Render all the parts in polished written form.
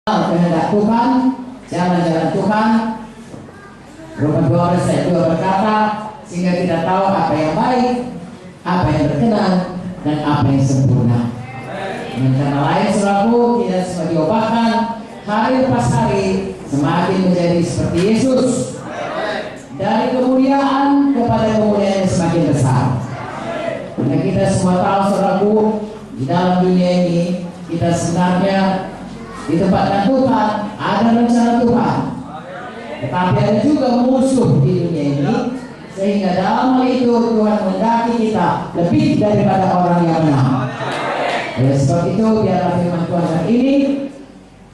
kehendak Tuhan, jalan-jalan Tuhan. Roma 12 ayat 2 berkata, sehingga kita tahu apa yang baik, apa yang berkenan, dan apa yang sempurna. Dan karena lain saudaraku, kita semua diubahkan hari lepas hari semakin menjadi seperti Yesus, dari kemuliaan kepada kemuliaan yang semakin besar. Karena kita semua tahu saudaraku, di dalam dunia ini kita sebenarnya di tempatnya Tuhan, ada rencana Tuhan. Tetapi ada juga musuh di dunia ini, sehingga dalam hal itu Tuhan menghendaki kita lebih daripada orang yang menang. Oleh sebab itu biarlah firman Tuhan hari ini,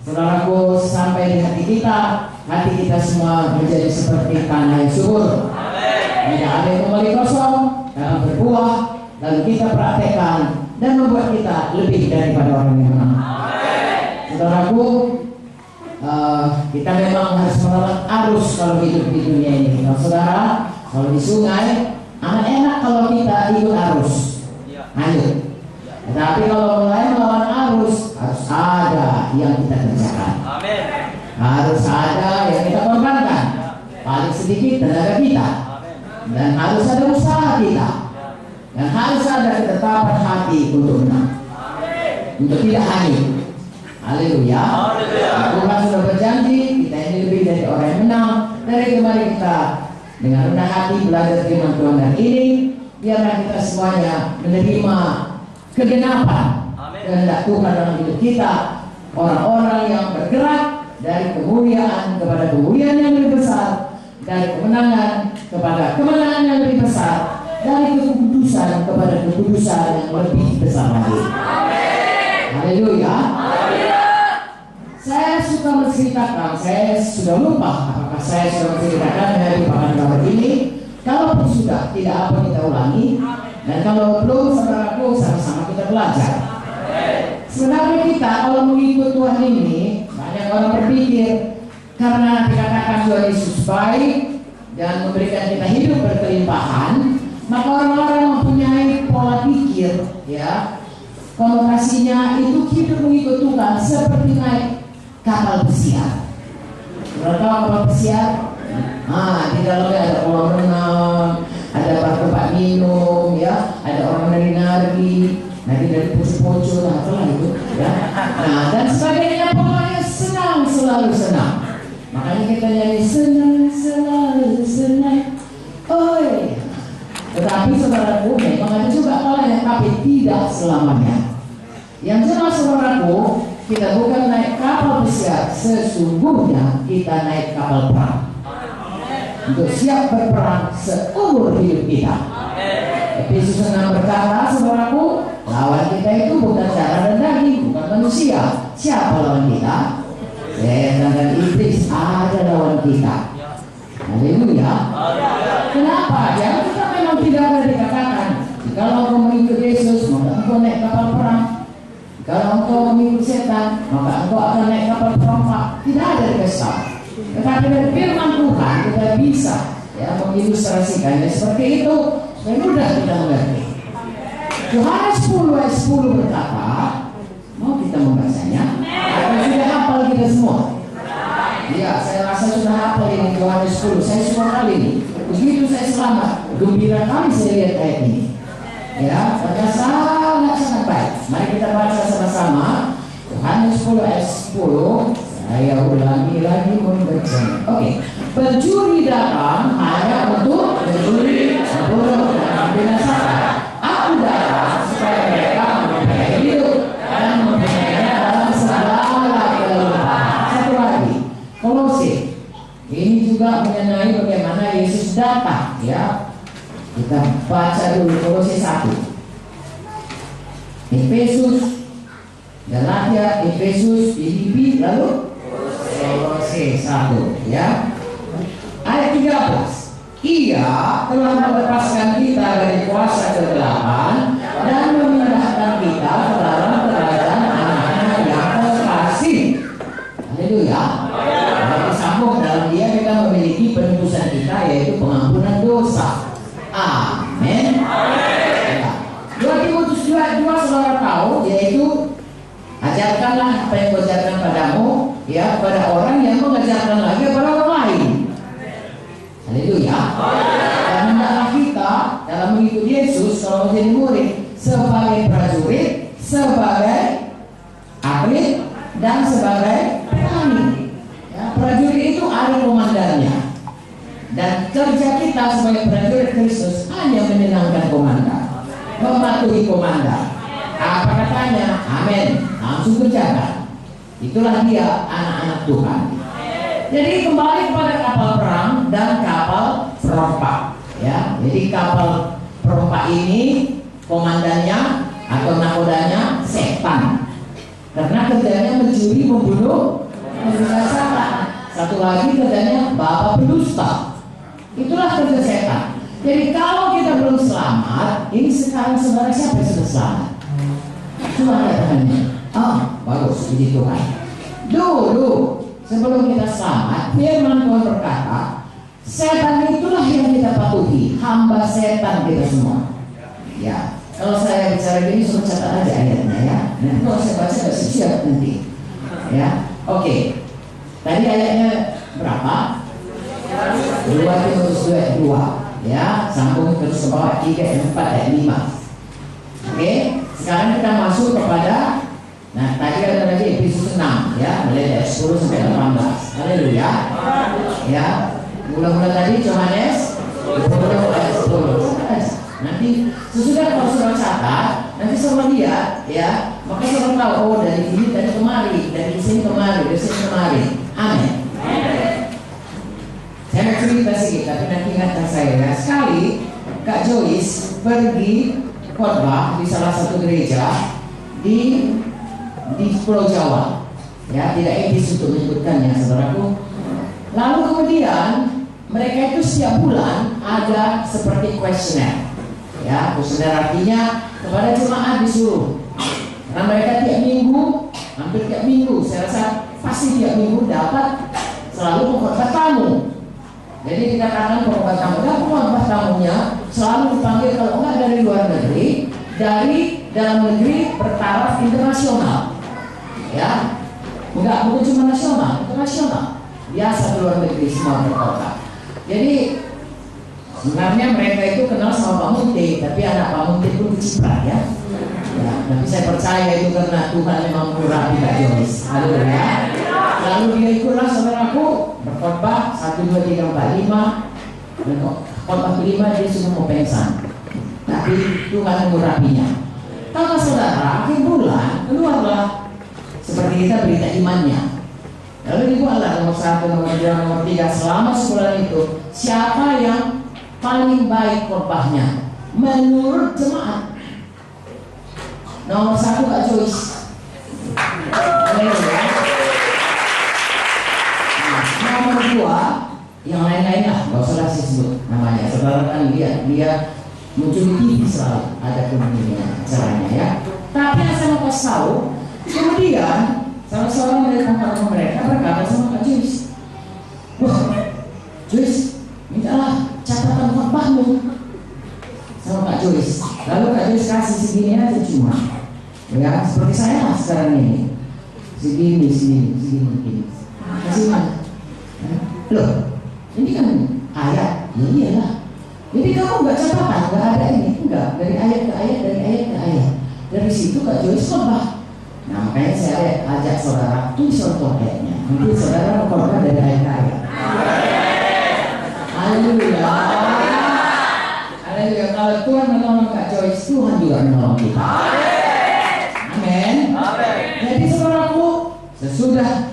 saudaraku, sampai di hati kita semua menjadi seperti tanah yang subur. Tidak ada yang kembali kosong dalam berbuah, lalu kita praktekkan dan membuat kita lebih daripada orang yang menang. Saudaraku, kita memang harus melawan arus kalau hidup di dunia ini. Kalau saudara, kalau di sungai, amat enak kalau kita ikut arus, lanjut. Tetapi kalau mulai melawan arus, harus ada yang kita kerjakan. Harus ada yang kita korbankan. Paling sedikit tenaga kita, dan harus ada usaha kita, dan harus ada ketetapan hati untuk menang, untuk tidak hanyut. Haleluya. Tuhan sudah berjanji kita ini lebih dari orang yang menang. Dari kemarin kita dengan rendah hati belajar firman Tuhan dan ini, biarlah kita semuanya menerima kegenapan kehendak Tuhan dalam hidup kita. Orang-orang yang bergerak dari kemuliaan kepada kemuliaan yang lebih besar, dari kemenangan kepada kemenangan yang lebih besar, dari kekudusan kepada kekudusan yang lebih besar lagi. Haleluya. Saya suka menceritakan, saya sudah lupa apakah saya sudah menceritakan dari papan kabar ini. Kalau sudah, tidak apa kita ulangi. Dan kalau belum, saudaraku, sama-sama kita belajar. Sebenarnya kita kalau mengikut Tuhan ini, banyak orang berpikir karena dikatakan Tuhan Yesus baik dan memberikan kita hidup berkelimpahan, maka orang-orang mempunyai pola pikir, ya, konotasinya itu hidup mengikut Tuhan seperti naik kapal pesiar. Sudah tahu kapal pesiar? Di dalamnya ada kolam renang, ada tempat minum, ya, ada orang nari-nari, dari poco-poco, apalah itu, ya. Nah, dan sebagainya, pokoknya senang, selalu senang. Makanya kita nyanyi senang, selalu senang. Oi. Tetapi saudaraku, memang ada juga hal yang tapi tidak selamanya. Yang jelas saudaraku, kita bukan naik kapal pesiar, sesungguhnya kita naik kapal perang untuk siap berperang seumur hidup kita. Efesus 6 berkata, saudaraku, lawan kita itu bukan darah dan daging, bukan manusia. Siapa lawan kita? Setan dan iblis ada lawan kita. Haleluya. Kenapa? Jangan kita memang tidak ada dikatakan, kalau engkau mengikut Yesus, maka engkau naik kapal perang. Kalau engkau mengikut setan, maka engkau akan naik kapal perompak. Tidak ada dikasih. Tetapi dari firman Tuhan kita bisa, ya, mengilustrasikannya seperti itu supaya mudah kita mengerti. Yohanes 10 ayat 10 berkata, mau kita membacanya? Atau sudah hafal kita semua? Iya, saya rasa sudah hafal ini Yohanes 10. Saya suka kali ini. Begitu saya selamat, gembira kali saya lihat ayat ini. Ya, karena sangat baik. Mari kita baca sama-sama Yohanes 10 ayat 10. Saya ulangi lagi membacanya. Oke. Pencuri datang hanya untuk mencuri, membunuh, dan membinasakan. Aku datang supaya mereka mempunyai hidup dan mempunyainya dalam segala kelimpahan. Satu lagi, Kolose. Ini juga mengenai bagaimana Yesus datang, ya. Kita baca dulu Kolose 1. Efesus, Galatia, Efesus, Filipi, lalu Kolose 1, ya. Ayat 13. Ia telah melepaskan kita dari kuasa kegelapan dan memindahkan kita ke dalam kerajaan anak-anak yang terkasih. Haleluya. Disambung dalam Dia kita memiliki penebusan kita, yaitu pengampunan dosa. Amin. 2 Timotius 2 saudara tahu, yaitu ajarkanlah apa yang kuajarkan padamu, Haleluya. Dan hendaklah kita dalam mengikuti Yesus kalau menjadi murid sebagai prajurit, sebagai atlet, dan sebagai petani. Ya, prajurit itu ada komandannya. Dan kerja kita sebagai prajurit Kristus hanya menyenangkan komandan, mematuhi komandan. Apa katanya? Amin. Langsung kerjakan. Itulah dia anak-anak Tuhan. Jadi kembali kepada kapal perang dan kapal perompak. Ya, jadi kapal perompak ini komandannya atau nakodanya setan. Karena kerjanya mencuri, membunuh, membinasakan. Satu lagi kerjanya bapak pendusta. Itulah kerja setan. Jadi kalau kita belum selamat, ini sekarang saudara siapa yang sudah selamat? Cuma tangannya. Bagus, puji Tuhan. Dulu sebelum kita selamat, firman Tuhan berkata, setan itulah yang kita patuhi, hamba setan kita semua. Ya, kalau saya bicara gini suruh catat aja ayatnya ya. Nanti kalau saya baca nggak siap nanti. Ya, oke. Tadi ayatnya berapa? 2 Timotius 2, ya, sambung terus ke bawah 3, 4, ayat 5. Oke, sekarang kita masuk kepada, nah tadi ada lagi Efesus 6, ya, mulai ayat 10 sampai 18. Haleluya. Ya, mula-mula tadi Yohanes 10 ayat 10. Nanti sesudah kalau sudah catat, nanti sama lihat, ya, maka sudah tahu, oh dari sini dari kemari, dari sini kemari, dari sini kemari. Amin. Saya mau cerita sedikit, tapi nanti ingatkan saya. Nah, sekali Kak Joyce pergi khotbah di salah satu gereja di Pulau Jawa, ya, tidak etis untuk menyebutkannya, saudaraku. Lalu kemudian mereka itu setiap bulan ada seperti kuesioner, ya, kuesioner artinya kepada jemaat disuruh. Karena mereka tiap minggu, hampir tiap minggu, saya rasa pasti tiap minggu dapat selalu pengkhotbah tamu. Jadi dikatakan pengkhotbah tamu, dan pengkhotbah tamunya selalu dipanggil kalau enggak dari luar negeri, dari dalam negeri bertaraf internasional, ya, bukan cuma nasional, internasional, biasa di luar negeri semua berkhotbah. Jadi sebenarnya mereka itu kenal sama Pak Munti, tapi anak Pak Munti pun diciprat, ya. Ya, tapi saya percaya itu karena Tuhan memang murah Kak Joyce. Haleluya. Lalu dia ikutlah saudaraku berkhotbah 1, 2, 3, 4, 5. Dan khotbah kelima dia sudah mau pengsan. Tapi Tuhan mengurapinya. Kalau saudara akhir bulan keluarlah seperti kita berita imannya. Lalu dibuatlah nomor 1, nomor 2, nomor 3 selama sebulan itu. Siapa yang paling baik khotbahnya menurut jemaat? Nomor 1 Kak Joyce. Nomor 2 yang lain-lain lah, nggak usah saya sebut namanya. Saudara kan lihat dia muncul di TV selalu ada pemilihan caranya, ya. Tapi yang saya mau kasih tahu, kemudian salah seorang dari kawan-kawan mereka berkata sama Kak Joyce, wah Joyce, mintalah catatan khotbahmu sama Kak Joyce. Lalu Kak Joyce kasih segini aja cuma, ya, seperti saya lah sekarang ini, segini. Kasih mana? Loh, ini kan ayat, ya iyalah. Jadi kamu nggak catatan, nggak ada ini, enggak, dari ayat ke ayat, dari ayat ke ayat. Dari situ Kak Joyce khotbah. Nah makanya saya ajak saudara tulis contoh ayatnya. Mungkin saudara khotbah dari ayat ke ayat. Haleluya. Haleluya. Kalau Tuhan menolong Kak Joyce, Tuhan juga menolong kita. Amin. Jadi saudaraku, sesudah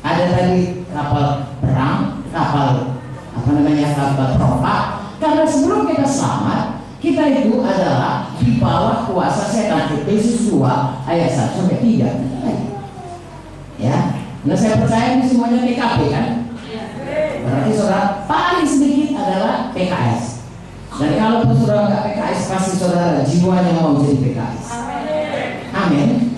ada tadi kapal perang, kapal perompak. Karena sebelum kita selamat, kita itu adalah di bawah kuasa setan. Efesus 2 ayat 1 sampai 3. Ya, nah saya percaya ini semuanya PKP kan? Berarti saudara paling sedikit adalah PKS. Dan kalau saudara nggak PKS, pasti saudara jiwanya mau jadi PKS. Amin.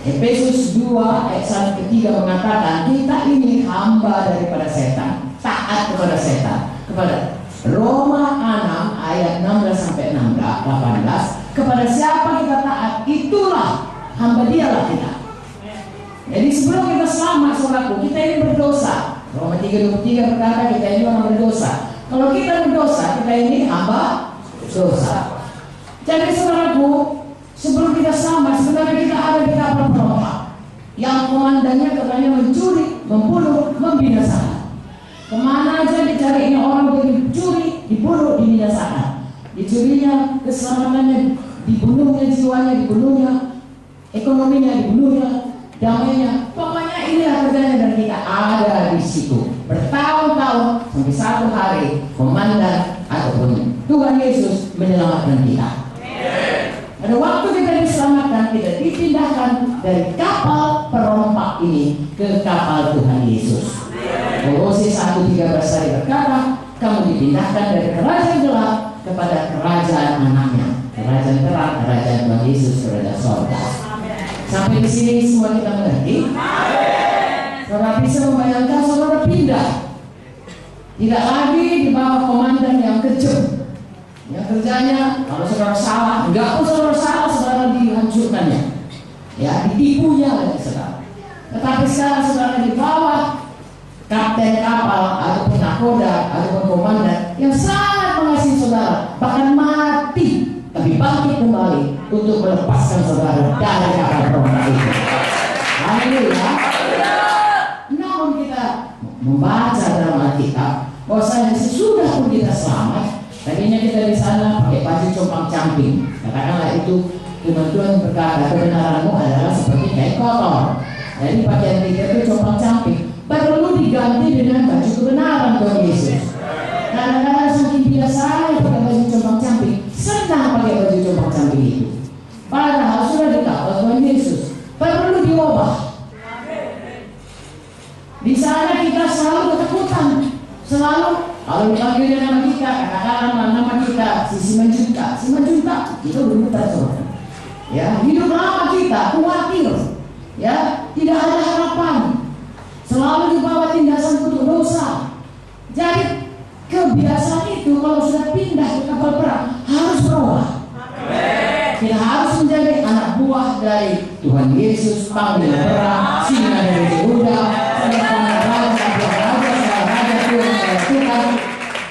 Efesus 2 ayat 1 ke 3 mengatakan kita ini hamba daripada setan, taat kepada setan. Kepada Roma 6 ayat 16 sampai 18, kepada siapa kita taat, itulah hamba dialah kita. Jadi sebelum kita selamat saudaraku, kita ini berdosa. Roma 3:23 berkata kita ini orang berdosa. Kalau kita berdosa, kita ini hamba dosa. Jadi saudaraku, sebelum kita selamat, sebenarnya kita ada di kapal perompak yang komandannya katanya mencuri, membunuh, membinasakan. Kemana aja dicarinya orang untuk dicuri, dibunuh, dibinasakan. Dicurinya keselamatannya, dibunuhnya jiwanya, dibunuhnya ekonominya, dibunuhnya damainya. Pokoknya inilah kerjanya dan kita ada di situ bertahun-tahun sampai satu hari komandan ataupun Tuhan Yesus menyelamatkan kita. Pada waktu kita diselamatkan, kita dipindahkan dari kapal perompak ini ke kapal Tuhan Yesus. Kolose 1:13 berkata, kamu dipindahkan dari kerajaan gelap kepada kerajaan anaknya, kerajaan terang, kerajaan Tuhan Yesus, kerajaan sorga. Sampai di sini semua kita mengerti. Saudara bisa membayangkan saudara pindah, tidak lagi di bawah komandan yang kejam, yang kerjanya kalau saudara salah, enggak pun saudara salah, saudara dihancurkannya, ya ditipunya lagi saudara. Tetapi sekarang saudara di bawah kapten kapal ataupun nakoda ataupun komandan yang sangat mengasihi saudara, bahkan mati tapi bangkit kembali untuk melepaskan saudara dari kapal perompak itu. Haleluya. Namun kita membaca dalam Alkitab bahwasanya sesudah pun kita selamat, tadinya kita di sana pakai baju compang-camping. Katakanlah itu Tuhan berkata kebenaranmu adalah seperti kain kotor. Jadi pakaian kita itu compang-camping, perlu diganti dengan baju kebenaran Tuhan Yesus. Kadang-kadang saking biasa pakai baju compang-camping, senang pakai baju compang-camping itu. Padahal sudah dikawal Tuhan Yesus, perlu diubah. Di sana kita selalu ketakutan, selalu kalau dipanggil nama kita, katakanlah nama kita si Simanjunta itu berputar saudara. Ya, hidup lama kita khawatir, ya, tidak ada harapan, selalu di bawah tindasan kutuk dosa. Jadi kebiasaan itu kalau sudah pindah ke kapal perang harus berubah. Kita harus menjadi anak buah dari Tuhan Yesus, panggil perang, singa dari Yehuda, Tuhan.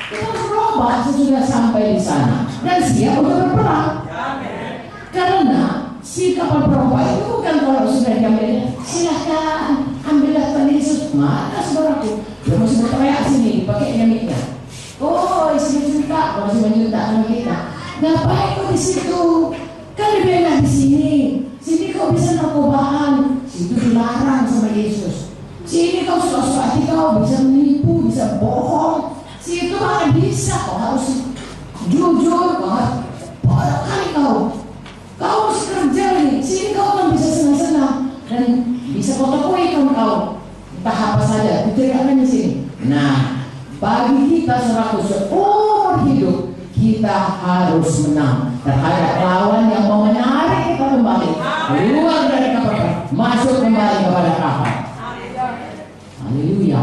Kita harus berubah sesudah sampai di sana dan siap untuk berperang. Karena si kapal perompak itu bukan kalau sudah diambil, silakan ambillah Tuhan Yesus. Mana saudaraku? Dia masih berteriak sini, dipakai nyamiknya. Oh, isi juta, kalau masih menjuta sama kita. Ngapain kau di situ? Kan lebih enak di sini. Sini kau bisa narkobaan, situ dilarang sama Yesus. Sini kau suka-suka hati kau bisa menipu, bisa bohong. Situ mana bisa, kau harus jujur, kau harus bodoh kali kau. Kau harus kerja nih. Sini kau kan bisa senang-senang dan bisa foto-foto kau. Entah apa saja, diteriakkan di sini. Nah, bagi kita selaku seumur hidup, kita harus menang terhadap lawan yang mau menarik kita kembali keluar dari kapal, masuk kembali kepada kapal. Haleluya.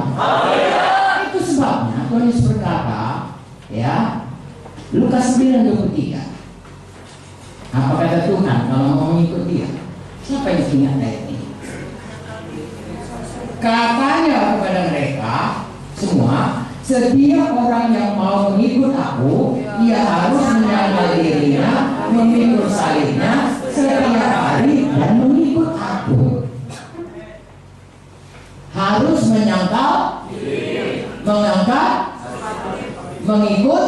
Itu sebabnya Tuhan Yesus berkata, ya, Lukas 9:23. Apa kata Tuhan kalau mau mengikut Dia? Siapa yang ingat ayat ini? Katanya kepada mereka semua, setiap orang yang mau mengikut aku, ia harus menyangkal dirinya, memikul salibnya setiap hari dan mengikut aku. Harus menyangkal, mengangkat, mengikut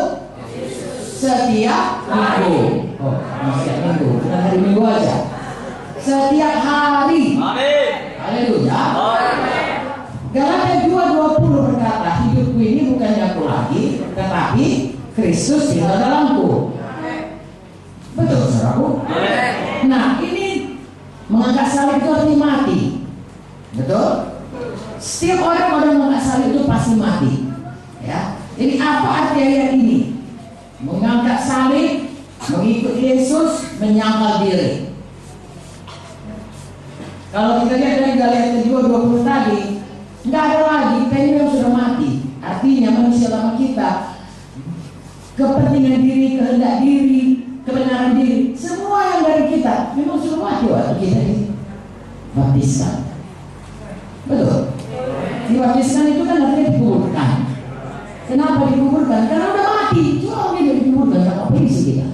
setiap minggu. Oh, setiap minggu, bukan hari Minggu aja. Setiap hari. Haleluya. Galatia 2:20 berkata, hidupku ini bukan aku lagi, tetapi Kristus tinggal dalamku. Betul, saudaraku? Nah, ini mengangkat salib itu artinya mati. Betul? Setiap orang mengangkat salib itu pasti mati. Ya. Jadi apa arti ayat ini? Mengangkat salib, mengikut Yesus, menyangkal diri. Kalau kita lihat dari Galatia 2:20 tadi, nggak ada lagi, kita ini yang sudah mati. Artinya manusia lama kita, kepentingan diri, kehendak diri, kebenaran diri, semua yang dari kita memang sudah mati waktu kita dibaptiskan. Betul? Di dibaptiskan itu kan artinya dikuburkan. Kenapa dikuburkan? Karena udah mati. Cuma dia dikuburkan, apa isi kita?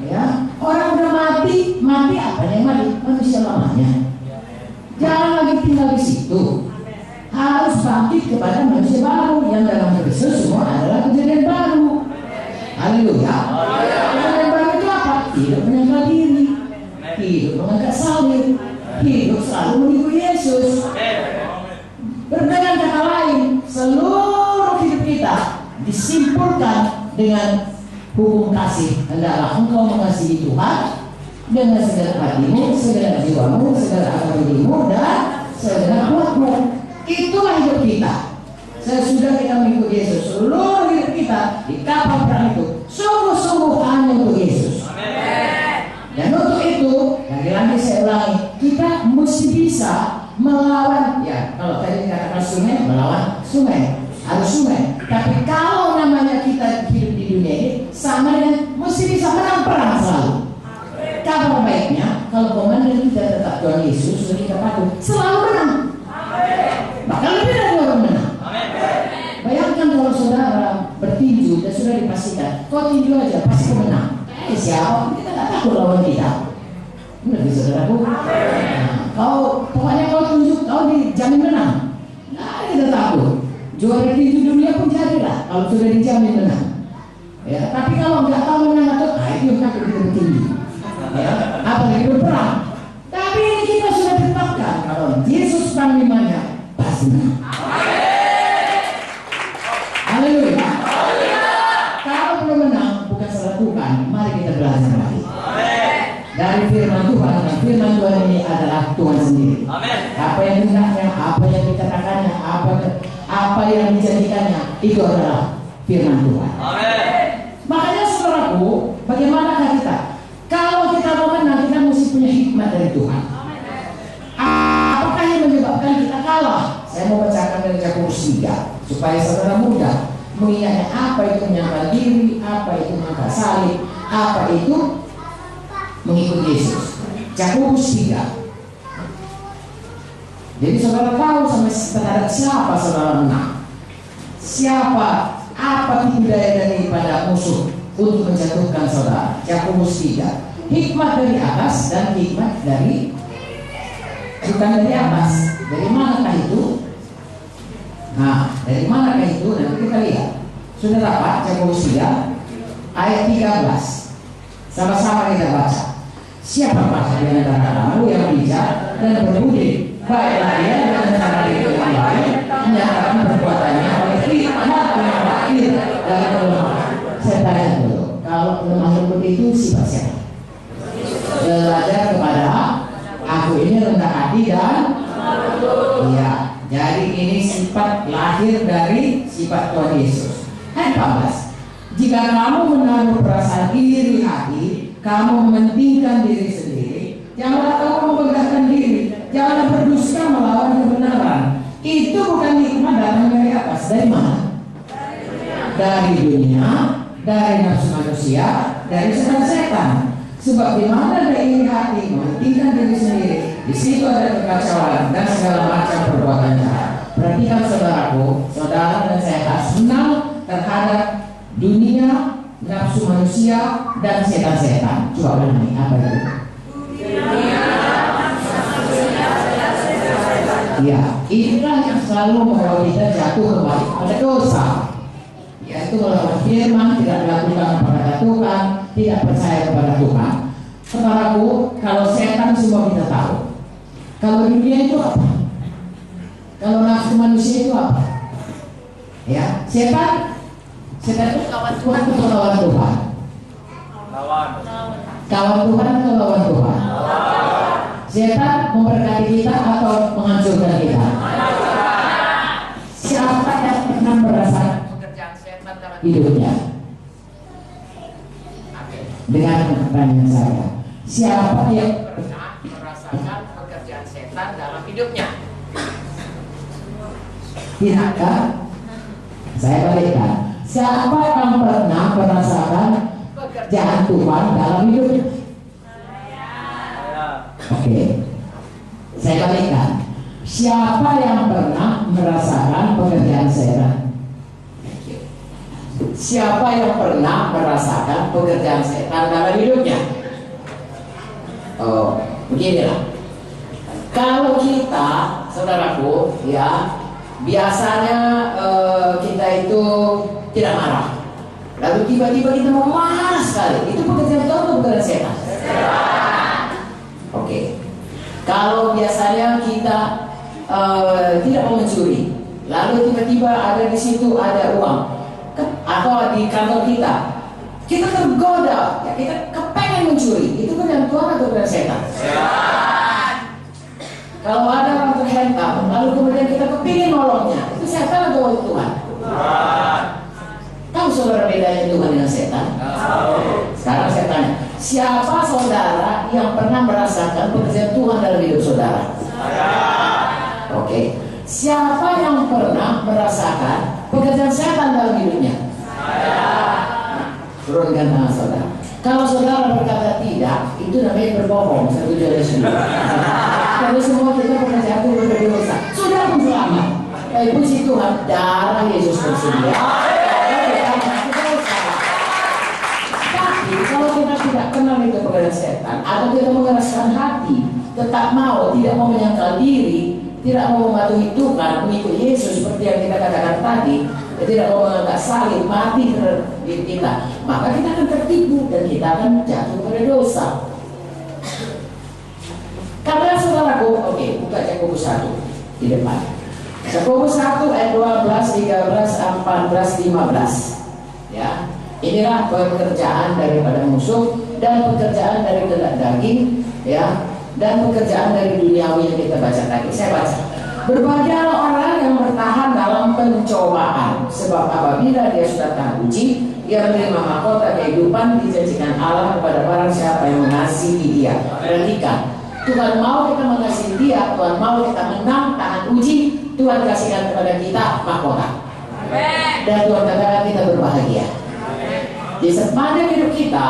Ya, orang udah mati, mati apa yang mati? Manusia lamanya. Jangan lagi tinggal di situ. Harus bangkit kepada manusia baru yang dalam Kristus semua adalah kejadian baru. Haleluya. Kejadian baru itu apa? Hidup menyangkal diri, hidup mengangkat salib, hidup selalu mengikuti Yesus. Dengan kata lain, seluruh hidup kita disimpulkan dengan hukum kasih. Hendaklah engkau mengasihi Tuhan dengan segala hatimu, segala jiwamu, segala akal budimu, dan segala kuatmu. Itulah hidup kita. Sesudah kita mengikuti Yesus, seluruh hidup kita di kapal perang itu sungguh-sungguh hanya untuk Yesus. Dan untuk itu, lagi-lagi saya ulangi, kita mesti bisa melawan, ya kalau tadi dikatakan sungai, melawan sungai, harus sungai. Tapi kalau namanya kita hidup di dunia ini, sama dengan mesti bisa menang perang selalu. Kabar baiknya, kalau komandan kita tetap Tuhan Yesus, kita patuh, selalu menang. Bahkan lebih dari orang menang. Bayangkan kalau saudara bertinju dan sudah dipastikan, kau tinju aja pasti kau menang. Siapa? Kita tak takut lawan kita. Benar bisa saudaraku. Kau pokoknya kau tunjuk, kau dijamin menang. Nah, kita takut. Juara tinju dunia pun jadilah kalau sudah dijamin menang. Ya, tapi kalau nggak tahu menang atau itu yang takut kita bertinju. Ya, apalagi berperang. Tapi ini kita sudah tetapkan kalau Yesus panglimanya pasti menang. Haleluya. Kalau belum menang bukan salah Tuhan, mari kita belajar lagi. Dari firman Tuhan, dan firman Tuhan ini adalah Tuhan sendiri. Apa yang hendaknya, apa yang dikatakannya, apa yang dijadikannya, itu adalah firman Tuhan. Makanya saudaraku, bagaimanakah kita? Kalau kita mau menang, kita mesti punya hikmat dari Tuhan. Apakah yang menyebabkan kita kalah? Saya mau bacakan dari Yakobus 3 supaya saudara mudah mengingatnya apa itu menyangkal diri, apa itu mengangkat salib, apa itu mengikuti Yesus. Yakobus 3. Jadi saudara tahu sampai terhadap siapa saudara menang. Siapa, apa tipu daya daripada musuh untuk menjatuhkan saudara. Yakobus 3. Hikmat dari atas dan hikmat dari bukan dari atas. Dari manakah itu? Nah, dari manakah itu? Nanti kita lihat. Sudah dapat Yakobus 3 ayat 13. Sama-sama kita baca. Siapakah di antara kamu yang bijak dan berbudi? Baiklah dia dengan cara yang lain menyatakan perbuatannya oleh hikmat yang lahir dari kelemahan. Saya tanya dulu, kalau lemah lembut itu sifat siapa? Belajar kepada aku ini rendah hati dan iya. Jadi ini sifat lahir dari sifat Tuhan Yesus. Ayat 14. Jika kamu menaruh perasaan iri hati, kamu mementingkan diri sendiri, janganlah kamu membanggakan diri, janganlah berdusta melawan kebenaran. Itu bukan hikmat datang dari atas. Dari mana? Dari dunia, dari nafsu manusia, dari setan. Sebab di mana ada iri hati, mementingkan diri sendiri, di situ ada kekacauan dan segala macam perbuatan jahat. Perhatikan saudaraku, saudara dan saya harus menang terhadap dunia, nafsu manusia, dan setan-setan. Coba ulangi, apa itu? Ya, inilah yang selalu membawa kita jatuh kembali pada dosa. Yaitu melawan firman, tidak melakukan kepada Tuhan, tidak percaya kepada Tuhan. Saudaraku, kalau setan semua kita tahu. Kalau dunia itu apa? Kalau nafsu manusia itu apa? Ya, setan itu kawan Tuhan atau lawan Tuhan? Kawan Tuhan atau lawan Tuhan? Setan memberkati kita atau menghancurkan kita? Siapa yang pernah merasakan pekerjaan setan dalam hidupnya? Dengan pertanyaan saya, siapa yang pernah merasakan pekerjaan setan dalam hidupnya? Tidakkah? Saya balikkan. Siapa yang pernah merasakan pekerjaan Tuhan dalam hidupnya? Oke. Saya balikkan. Siapa yang pernah merasakan pekerjaan setan? Siapa yang pernah merasakan pekerjaan setan dalam hidupnya? Oh, beginilah. Kalau kita, saudaraku, ya, biasanya kita itu tidak marah. Lalu tiba-tiba kita mau marah sekali. Itu pekerjaan Tuhan atau pekerjaan setan? Oke. Kalau biasanya kita tidak mau mencuri, lalu tiba-tiba ada di situ ada uang, atau di kantor kita tergoda, ya, kita kepengen mencuri. Itu pekerjaan Tuhan atau pekerjaan setan? Kalau ada orang terhentam, lalu kemudian kita kepingin nolongnya, itu setan atau Tuhan? Tahu saudara bedanya Tuhan dengan setan? Sekarang saya tanya, siapa saudara yang pernah merasakan pekerjaan Tuhan dalam hidup saudara? Oke. Siapa yang pernah merasakan pekerjaan setan dalam hidupnya? Turunkan tangan saudara. Kalau saudara berkata tidak, itu namanya berbohong. Satu jadi semua. Kalau semua kita pernah jatuh berdosa, sudah pun selamat. Puji Tuhan, darah Yesus tersedia. Tapi kalau kita tidak kenal itu pekerjaan setan, atau kita mengeraskan hati, tetap mau, tidak mau menyangkal diri, tidak mau mematuhi Tuhan, mengikut Yesus seperti yang kita katakan tadi, tidak mau mengangkat salib, mati terhadap diri kita, maka kita akan tertipu dan kita akan jatuh pada dosa. Karena saudaraku, oke, buka Yakobus 1 di depan. Yakobus 1 ayat 12, 13, 14, 15. Ya, inilah pekerjaan daripada musuh dan pekerjaan dari kehendak daging, ya, dan pekerjaan dari duniawi yang kita baca tadi. Saya baca. Berbahagialah orang yang bertahan dalam pencobaan, sebab apabila dia sudah tahan uji, dia menerima mahkota kehidupan dijanjikan Allah kepada barang siapa yang mengasihi dia. Perhatikan, Tuhan mau kita mengasihi dia, Tuhan mau kita menang, tahan uji, Tuhan kasihkan kepada kita mahkota. Dan Tuhan katakan kita berbahagia. Di sepanjang hidup kita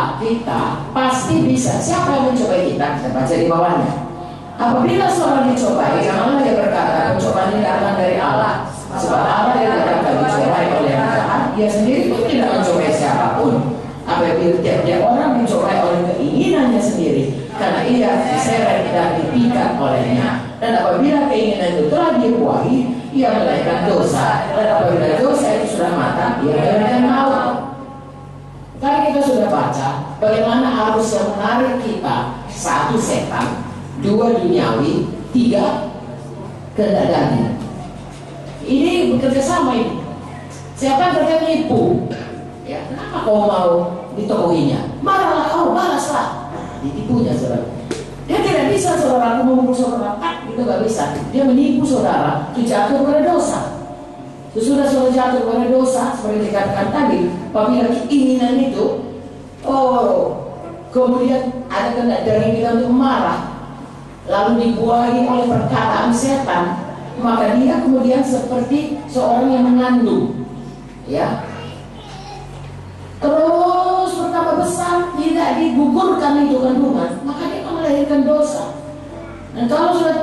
pasti bisa. Siapa yang mencobai kita? Kita baca di bawahnya. Apabila seorang dicobai, janganlah dia berkata pencobaan ini datang dari Allah, sebab Allah yang akan dicobai oleh yang jahat, dia sendiri pun tidak mencobai siapapun. Apabila tiap orang dicobai oleh keinginannya sendiri, karena ia diseret dan dipikat olehnya. Dan apabila keinginan itu telah dibuahi, ia melahirkan dosa. Dan apabila dosa itu sudah matang, ia melahirkan maut. Tadi kita sudah baca bagaimana arus yang menarik kita. 1, setan, 2, duniawi, 3, kehendak daging. Ini bekerja sama ini. Siapa yang kerja nipu? Ya, kenapa kau mau ditokohinya? Marahlah kau, balaslah. Ditipunya saudara. Dia tidak bisa saudara memukul saudara, itu gak bisa. Dia menipu saudara, itu jatuh pada dosa. Sesudah saudara jatuh pada dosa, seperti dikatakan tadi, apabila keinginan itu, kemudian ada kehendak dari kita untuk marah, lalu dibuahi oleh perkataan setan, maka dia kemudian seperti seorang yang mengandung, ya. Terus bertambah besar, tidak digugurkan itu kandungan, maka dia akan melahirkan dosa. Dan kalau sudah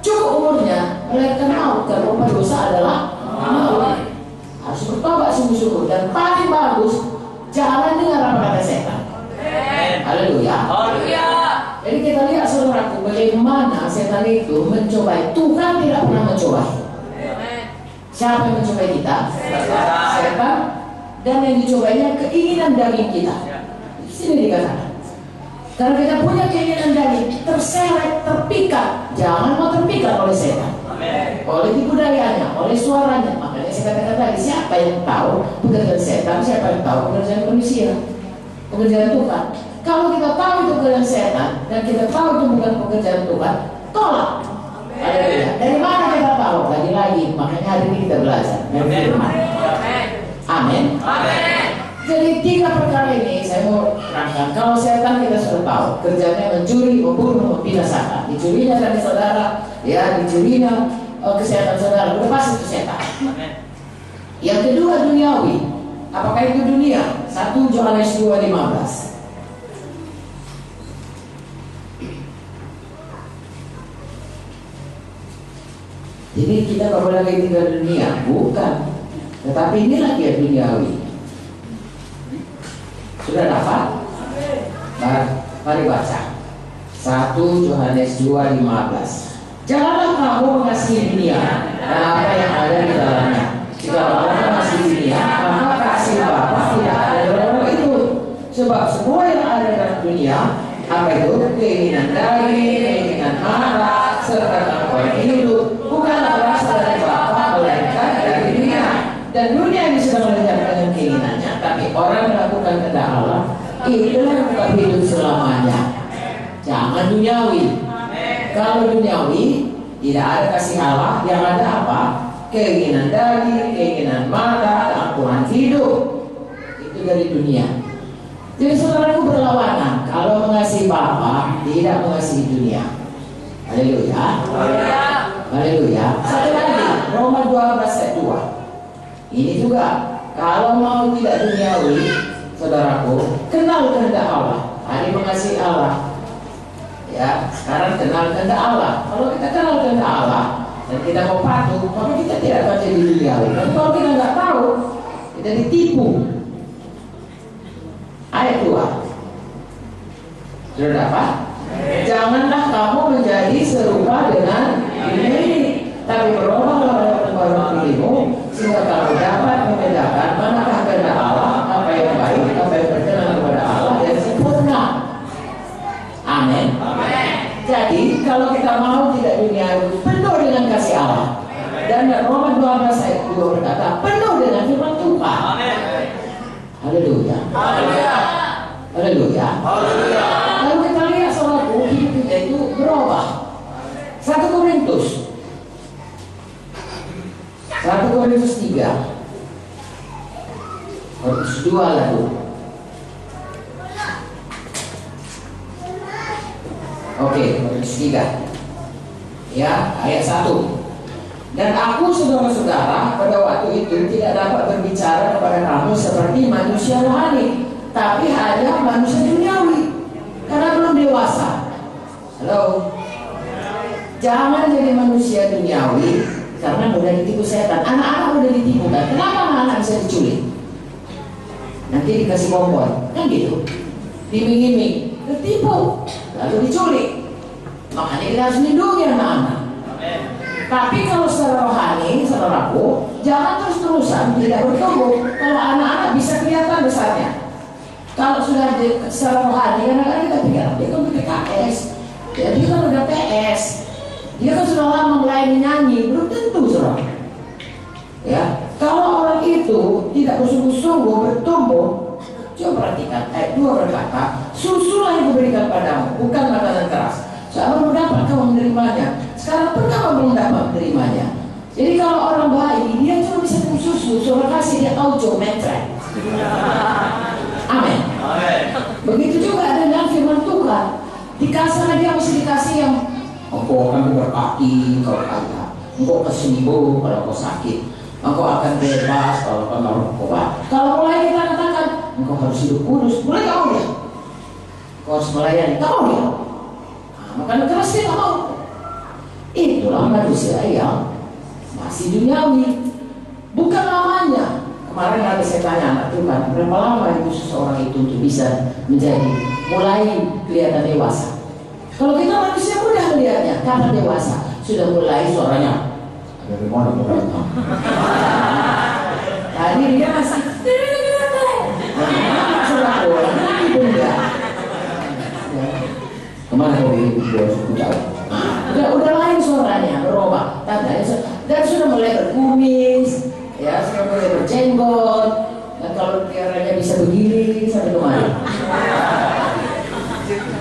cukup umurnya, melahirkan maut, karena dosa adalah maut. Harus bertobat sungguh-sungguh. Dan paling bagus, jangan dengar apa kata setan. Haleluya. Jadi kita lihat saudaraku, bagaimana setan itu mencobai. Tuhan tidak pernah mencobai. Siapa yang mencobai kita? Setan. Dan yang dicobanya keinginan daging kita. Di sini dikatakan. Karena kita punya keinginan daging, terseret, terpikat. Jangan mau terpikat oleh setan. Oleh tipu dayanya, oleh suaranya. Makanya saya katakan tadi, siapa yang tahu pekerjaan setan, siapa yang tahu pekerjaan manusia, pekerjaan Tuhan. Kalau kita tahu itu pekerjaan setan dan kita tahu itu bukan pekerjaan Tuhan, tolak. Dari mana kita tahu? Lagi-lagi, makanya hari ini kita belajar dari firman. Amin. Jadi 3 perkara ini saya mau terangkan. Kalau setan kita sudah tahu, kerjanya mencuri, membunuh, membinasakan. Dicurinya dari saudara, ya, dicurinya kesehatan saudara, udah pasti itu setan. Yang kedua duniawi. Apakah itu dunia? 1 Yohanes 2:15. Jadi kita nggak boleh lagi tinggal di dunia, bukan. Tetapi inilah dia duniawi. Sudah dapat? Mari baca 1 Yohanes 2:15. Janganlah kamu mengasihi dunia dan apa yang ada di dalamnya. Jika kamu mengasihi dunia, maka kasih Bapa tidak ada dalam itu. Sebab semua yang ada dalam dunia, apa itu? Keinginan daging, keinginan mata, serta kemauan hidup, bukanlah berasal dari Bapa, melainkan dari dunia. Dan dunia ini sedang mengejar dengan keinginannya, tapi orang melakukan kehendak Allah, itulah yang bukan hidup selamanya. Jangan duniawi. Kalau duniawi tidak ada kasih Allah, yang ada apa? Keinginan daging, keinginan mata, keangkuhan hidup. Itu dari dunia. Jadi saudaraku berlawanan. Kalau mengasihi Bapa, tidak mengasihi dunia. Haleluya. Haleluya. Satu lagi, Roma 12:2. Ini juga, kalau mau tidak duniawi, saudaraku, kenal kehendak Allah. Hari mengasihi Allah. Ya, sekarang kenal kehendak Allah. Kalau kita kenal kehendak Allah dan kita mau patuh, maka kita tidak akan jadi duniawi. Tapi kalau kita nggak tahu, kita ditipu. Ayat 2. Sudah dapat? Janganlah kamu menjadi serupa dengan dunia ini, tapi berubahlah oleh dirimu, sehingga kamu dapat membedakan manakah kehendak Allah, apa yang baik, apa yang berkenan kepada Allah, yang sempurna. Amin. Jadi kalau kita mau tidak duniawi, penuh dengan kasih Allah. Dan Roma 12 ayat 2 berkata, penuh dengan firman Tuhan. Haleluya. Haleluya. Lalu kita lihat saudaraku, hidup kita itu berubah. 1 Korintus 3 Korintus 2 lalu. Oke, Korintus 3 ya, ayat 1. Dan aku saudara-saudara pada waktu itu tidak dapat berbicara kepada kamu seperti manusia rohani, tapi hanya manusia duniawi, karena belum dewasa. Halo. Jangan jadi manusia duniawi karena mudah ditipu setan. Anak-anak mudah ditipu kan? Kenapa anak-anak bisa diculik? Nanti dikasih kompor, kan gitu. Diming-iming, tertipu, lalu diculik. Makanya kita harus lindungi anak-anak. Tapi kalau secara rohani, saudaraku, jangan terus-terusan tidak bertumbuh. Kalau anak-anak bisa kelihatan besarnya. Kalau sudah secara rohani, kadang-kadang kita pikir dia kan PKS, dia kan udah PS, dia kan sudah lama melayani nyanyi, belum tentu saudara. Ya, kalau orang itu tidak bersungguh-sungguh bertumbuh, coba perhatikan ayat 2 berkata, susulah yang diberikan padamu, bukan makanan keras. Seorang mendapat kamu menerimanya. Sekarang pun kamu belum dapat menerimanya. Jadi kalau orang bayi, dia cuma bisa minum susu, suruh kasih dia auto metre. Amin. Begitu juga dengan firman Tuhan. Dikasih dia mesti dikasih yang engkau akan berkati kalau kaya, engkau kesembuh kalau kau sakit, engkau akan bebas kalau kau narkoba. Kalau mulai kita katakan engkau harus hidup kudus, mulai kamu dia. Kau harus melayani, kamu dia. Makanan keras dia mau. Itulah manusia yang masih duniawi, bukan lamanya. Kemarin ada saya tanya anak Tuhan, berapa lama itu seseorang itu untuk bisa menjadi mulai kelihatan dewasa? Kalau kita manusia mudah melihatnya, kapan dewasa? Sudah mulai suaranya dari mana mereka? Tadi dia masih sudah orang lagi bunda. Kemana kau ini suku jauh? Udah lain suaranya, berubah. Dan sudah mulai berkumis, ya sudah mulai berjenggot. Dan kalau piaranya bisa begini sampai kemana?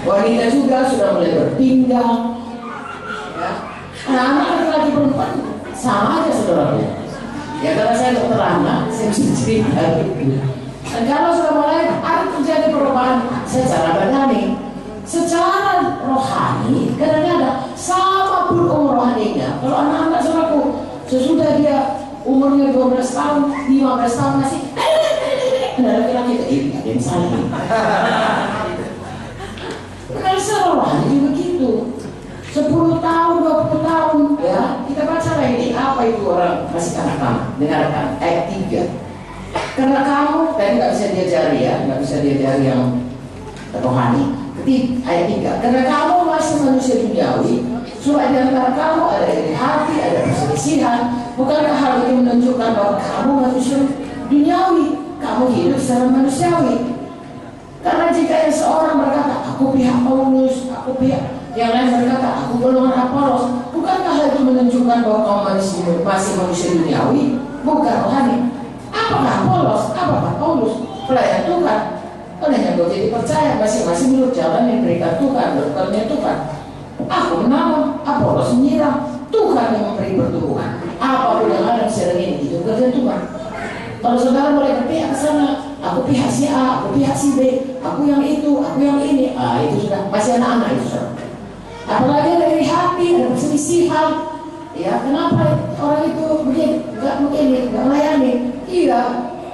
Wanita juga sudah mulai berpinggang. Ya. Nah, anak laki-laki perempuan sama aja saudara. Ya karena saya dokter anak, saya bisa cerita gitu. Dan kalau sudah mulai ada terjadi perubahan secara badani. Secara rohani, kadang-kadang sama pun umur rohaninya. Kalau anak-anak saudaraku, sesudah dia umurnya 12 tahun, 15 tahun masih ada laki-laki itu, ada yang salah. Karena secara rohani juga begitu. 10 tahun, 20 tahun, ya kita baca lagi Apa itu orang masih kanak-kanak? Dengarkan ayat 3. Karena kamu, tadi nggak bisa diajari ya, nggak bisa diajari yang rohani. Ayat 3. Karena kamu masih manusia duniawi, supaya di antara kamu ada iri hati, ada perselisihan. Bukankah hal itu menunjukkan bahwa kamu manusia duniawi? Kamu hidup secara manusiawi. Karena jika yang seorang berkata, aku pihak Paulus, aku pihak, yang lain berkata, aku golongan Apolos, bukankah hal itu menunjukkan bahwa kamu masih manusia duniawi? Bukan rohani. Apakah Apolos? Apakah Paulus? Pelayan Tuhan. Oleh yang jadi percaya masing-masing menurut jalan yang diberikan Tuhan, berkarya Tuhan. Aku menanam, Apolos menyiram, Tuhan yang memberi pertumbuhan. Apapun yang ada di sekarang ini, itu kerja Tuhan. Kalau saudara boleh berpihak ke sana, aku pihak si A, aku pihak si B, aku yang itu, aku yang ini, itu sudah masih anak-anak itu sudah. Apalagi dari hati, ada perselisihan. Ya, kenapa orang itu begini, nggak melayani? Iya,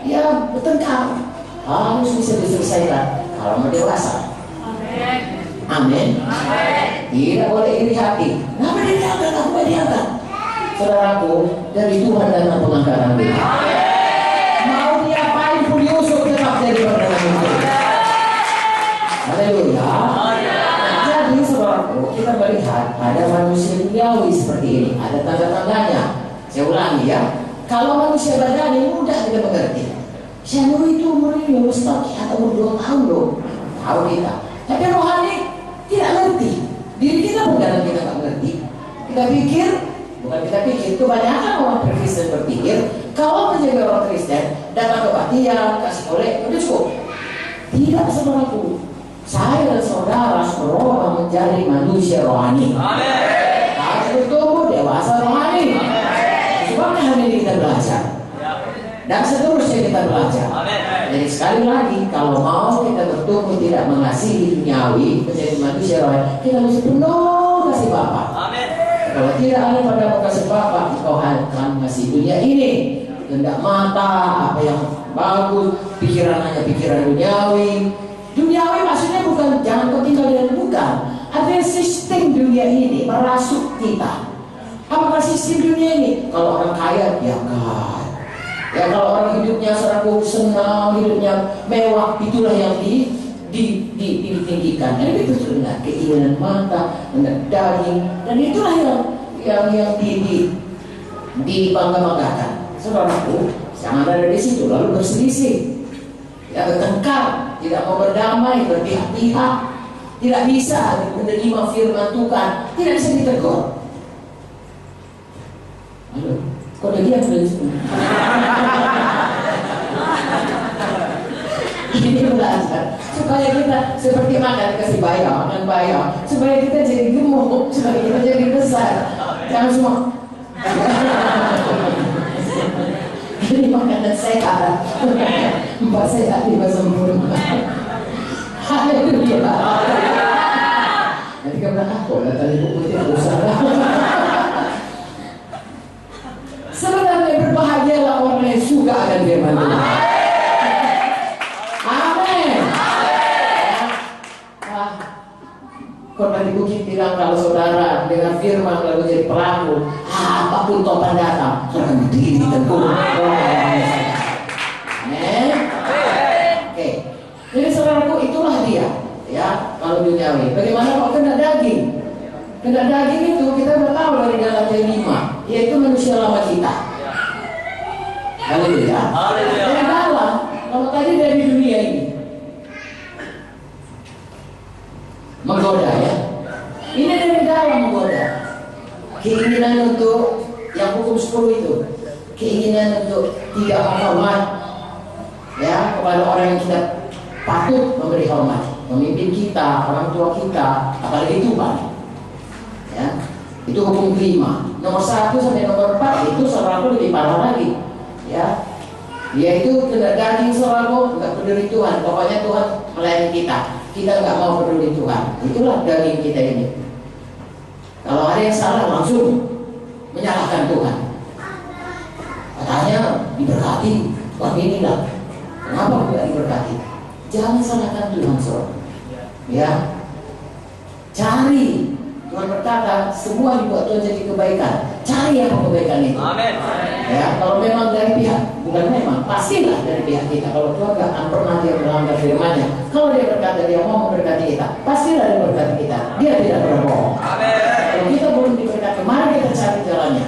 ya bertengkar. Harus bisa diselesaikan kalau mau dewasa. Amin. Tidak boleh iri hati. Kenapa dia diangkat? Aku diangkat. Saudaraku, dari Tuhan datang pengangkatan dia. Mau diapain pun Yusuf tetap jadi perdana menteri. Haleluya. Jadi saudaraku, kita melihat ada manusia duniawi seperti ini. Ada tanda-tandanya. Saya ulangi ya. Kalau manusia badani mudah kita mengerti. Saya itu umurnya Ustaz atau umur 2 tahun loh. Tahu kita. Tapi rohani tidak ngerti. Diri kita bukan kita nggak ngerti. Kita pikir, bukan kita pikir. Kebanyakan orang Kristen berpikir kalau menjadi orang Kristen datang kebaktian, kasih oleh, itu cukup. Tidak, saudaraku. Saya dan saudara berubah menjadi manusia rohani. Harus bertumbuh dewasa rohani. Sebabnya hari ini kita belajar. Dan seterusnya kita belajar. Jadi sekali lagi, kalau mau kita bertumbuh tidak mengasihi duniawi, menjadi manusia rohani, kita mesti penuh kasih Bapa. Kalau tidak ada pada kasih Bapa, engkau akan kasih dunia ini. Hendak mata, apa yang bagus, pikiran hanya pikiran duniawi. Duniawi maksudnya bukan jangan kau tinggal dengan bukan. Ada sistem dunia ini merasuk kita. Apakah sistem dunia ini? Kalau orang kaya, dia kaya. Ya kalau orang hidupnya seraku senang, hidupnya mewah, itulah yang ditinggikan. Dan itu sudah keinginan mata, dengan daging, dan itulah yang dibangga-banggakan. Saudaraku, jangan ada di situ lalu berselisih, ya bertengkar, tidak mau berdamai, berpihak-pihak, tidak bisa menerima firman Tuhan, tidak bisa ditegur. Halo. Kok ada dia sudah disini? Ini belajar supaya kita seperti makan kasih bayam, makan bayam, supaya kita jadi gemuk, supaya kita jadi besar. Jangan semua. Ini makanan sehat. 4 sehat 5 sempurna. Haleluya. Nanti kamu aku lah tadi buku itu besar. Sebenarnya berbahagialah orang yang suka akan firman Tuhan. Amin. Kau tadi bukit bilang kalau saudara dengan firman lalu jadi pelaku, apapun topan datang, saudara berdiri teguh. Amin. Oke. Jadi saudaraku itulah dia, ya kalau duniawi. Bagaimana kalau kena daging? Kena daging itu kita udah tahu dari Galatia 5, yaitu manusia lama kita. Haleluya. Dari dalam, kalau tadi dari dunia ini menggoda ya. Ini dari dalam menggoda. Keinginan untuk yang hukum 10 itu, keinginan untuk tidak menghormat ya kepada orang yang kita patut memberi hormat, pemimpin kita, orang tua kita, apalagi Tuhan. Ya, itu hukum kelima. Nomor 1 sampai nomor 4 itu saudaraku lebih parah lagi. Ya, yaitu tidak daging saudaraku, nggak peduli Tuhan. Pokoknya Tuhan melayani kita. Kita nggak mau peduli Tuhan. Itulah daging kita ini. Kalau ada yang salah langsung menyalahkan Tuhan. Katanya diberkati, wah inilah. Kenapa tidak diberkati? Jangan salahkan Tuhan saudara. Ya, cari Tuhan berkata, semua dibuat Tuhan jadi kebaikan. Cari apa kebaikan itu. Amin. Ya, kalau memang dari pihak, bukan memang, pastilah dari pihak kita. Kalau Tuhan gak akan pernah dia melanggar firman-Nya. Kalau dia berkata dia mau memberkati kita, pastilah dia berkati kita. Dia tidak pernah bohong. Amin. Kalau kita belum diberkati, mari kita cari jalannya.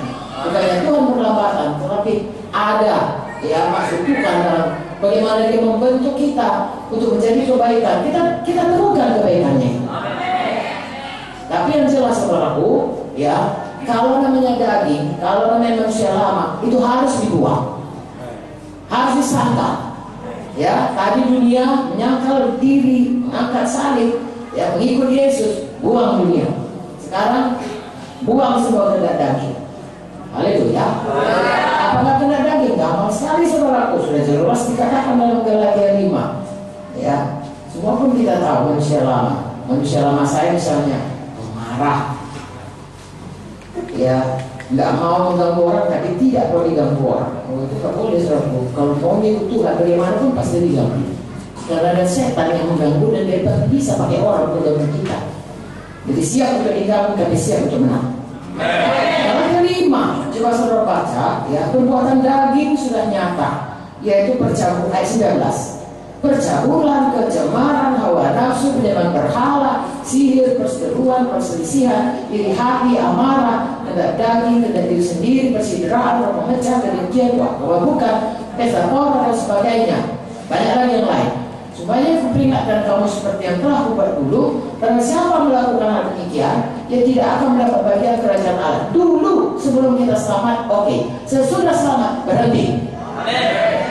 Bukannya Tuhan berlambatan, tetapi ada ya maksud Tuhan dalam bagaimana dia membentuk kita untuk menjadi kebaikan. Kita temukan kebaikannya. Tapi yang jelas saudaraku, ya, kalau namanya daging, kalau namanya manusia lama, itu harus dibuang, harus disangkal. Ya, tadi dunia menyangkal diri, mengangkat salib, ya, mengikut Yesus, buang dunia. Sekarang buang semua kehendak daging. Haleluya. Apakah kehendak daging? Gampang sekali saudaraku, sudah jelas dikatakan dalam Galatia 5. Ya, semua pun kita tahu manusia lama. Manusia lama saya misalnya marah, ya, nggak mau mengganggu orang, tapi tidak boleh diganggu orang. Oh, itu nggak boleh saudaraku. Kalau mau ikut Tuhan, bagaimanapun pasti diganggu. Karena ada setan yang mengganggu dan dia bisa pakai orang untuk mengganggu kita. Jadi siap untuk diganggu, tapi siap untuk menang. Yang kelima, coba saudara baca, ya, perbuatan daging sudah nyata, yaitu percabur ayat 19. Percabulan, kecemaran, hawa nafsu, penyembahan berhala, sihir, perseteruan, perselisihan, iri hati, amarah, kehendak daging, kehendak diri sendiri, persideraan, memecah, kedengkian, bukan, pesta pora dan sebagainya. Banyak lagi yang lain. Supaya aku peringatkan kamu seperti yang telah kubuat dulu, karena siapa melakukan hal demikian, dia tidak akan mendapat bagian kerajaan Allah. Dulu sebelum kita selamat, oke. Sesudah selamat, berhenti. Amin.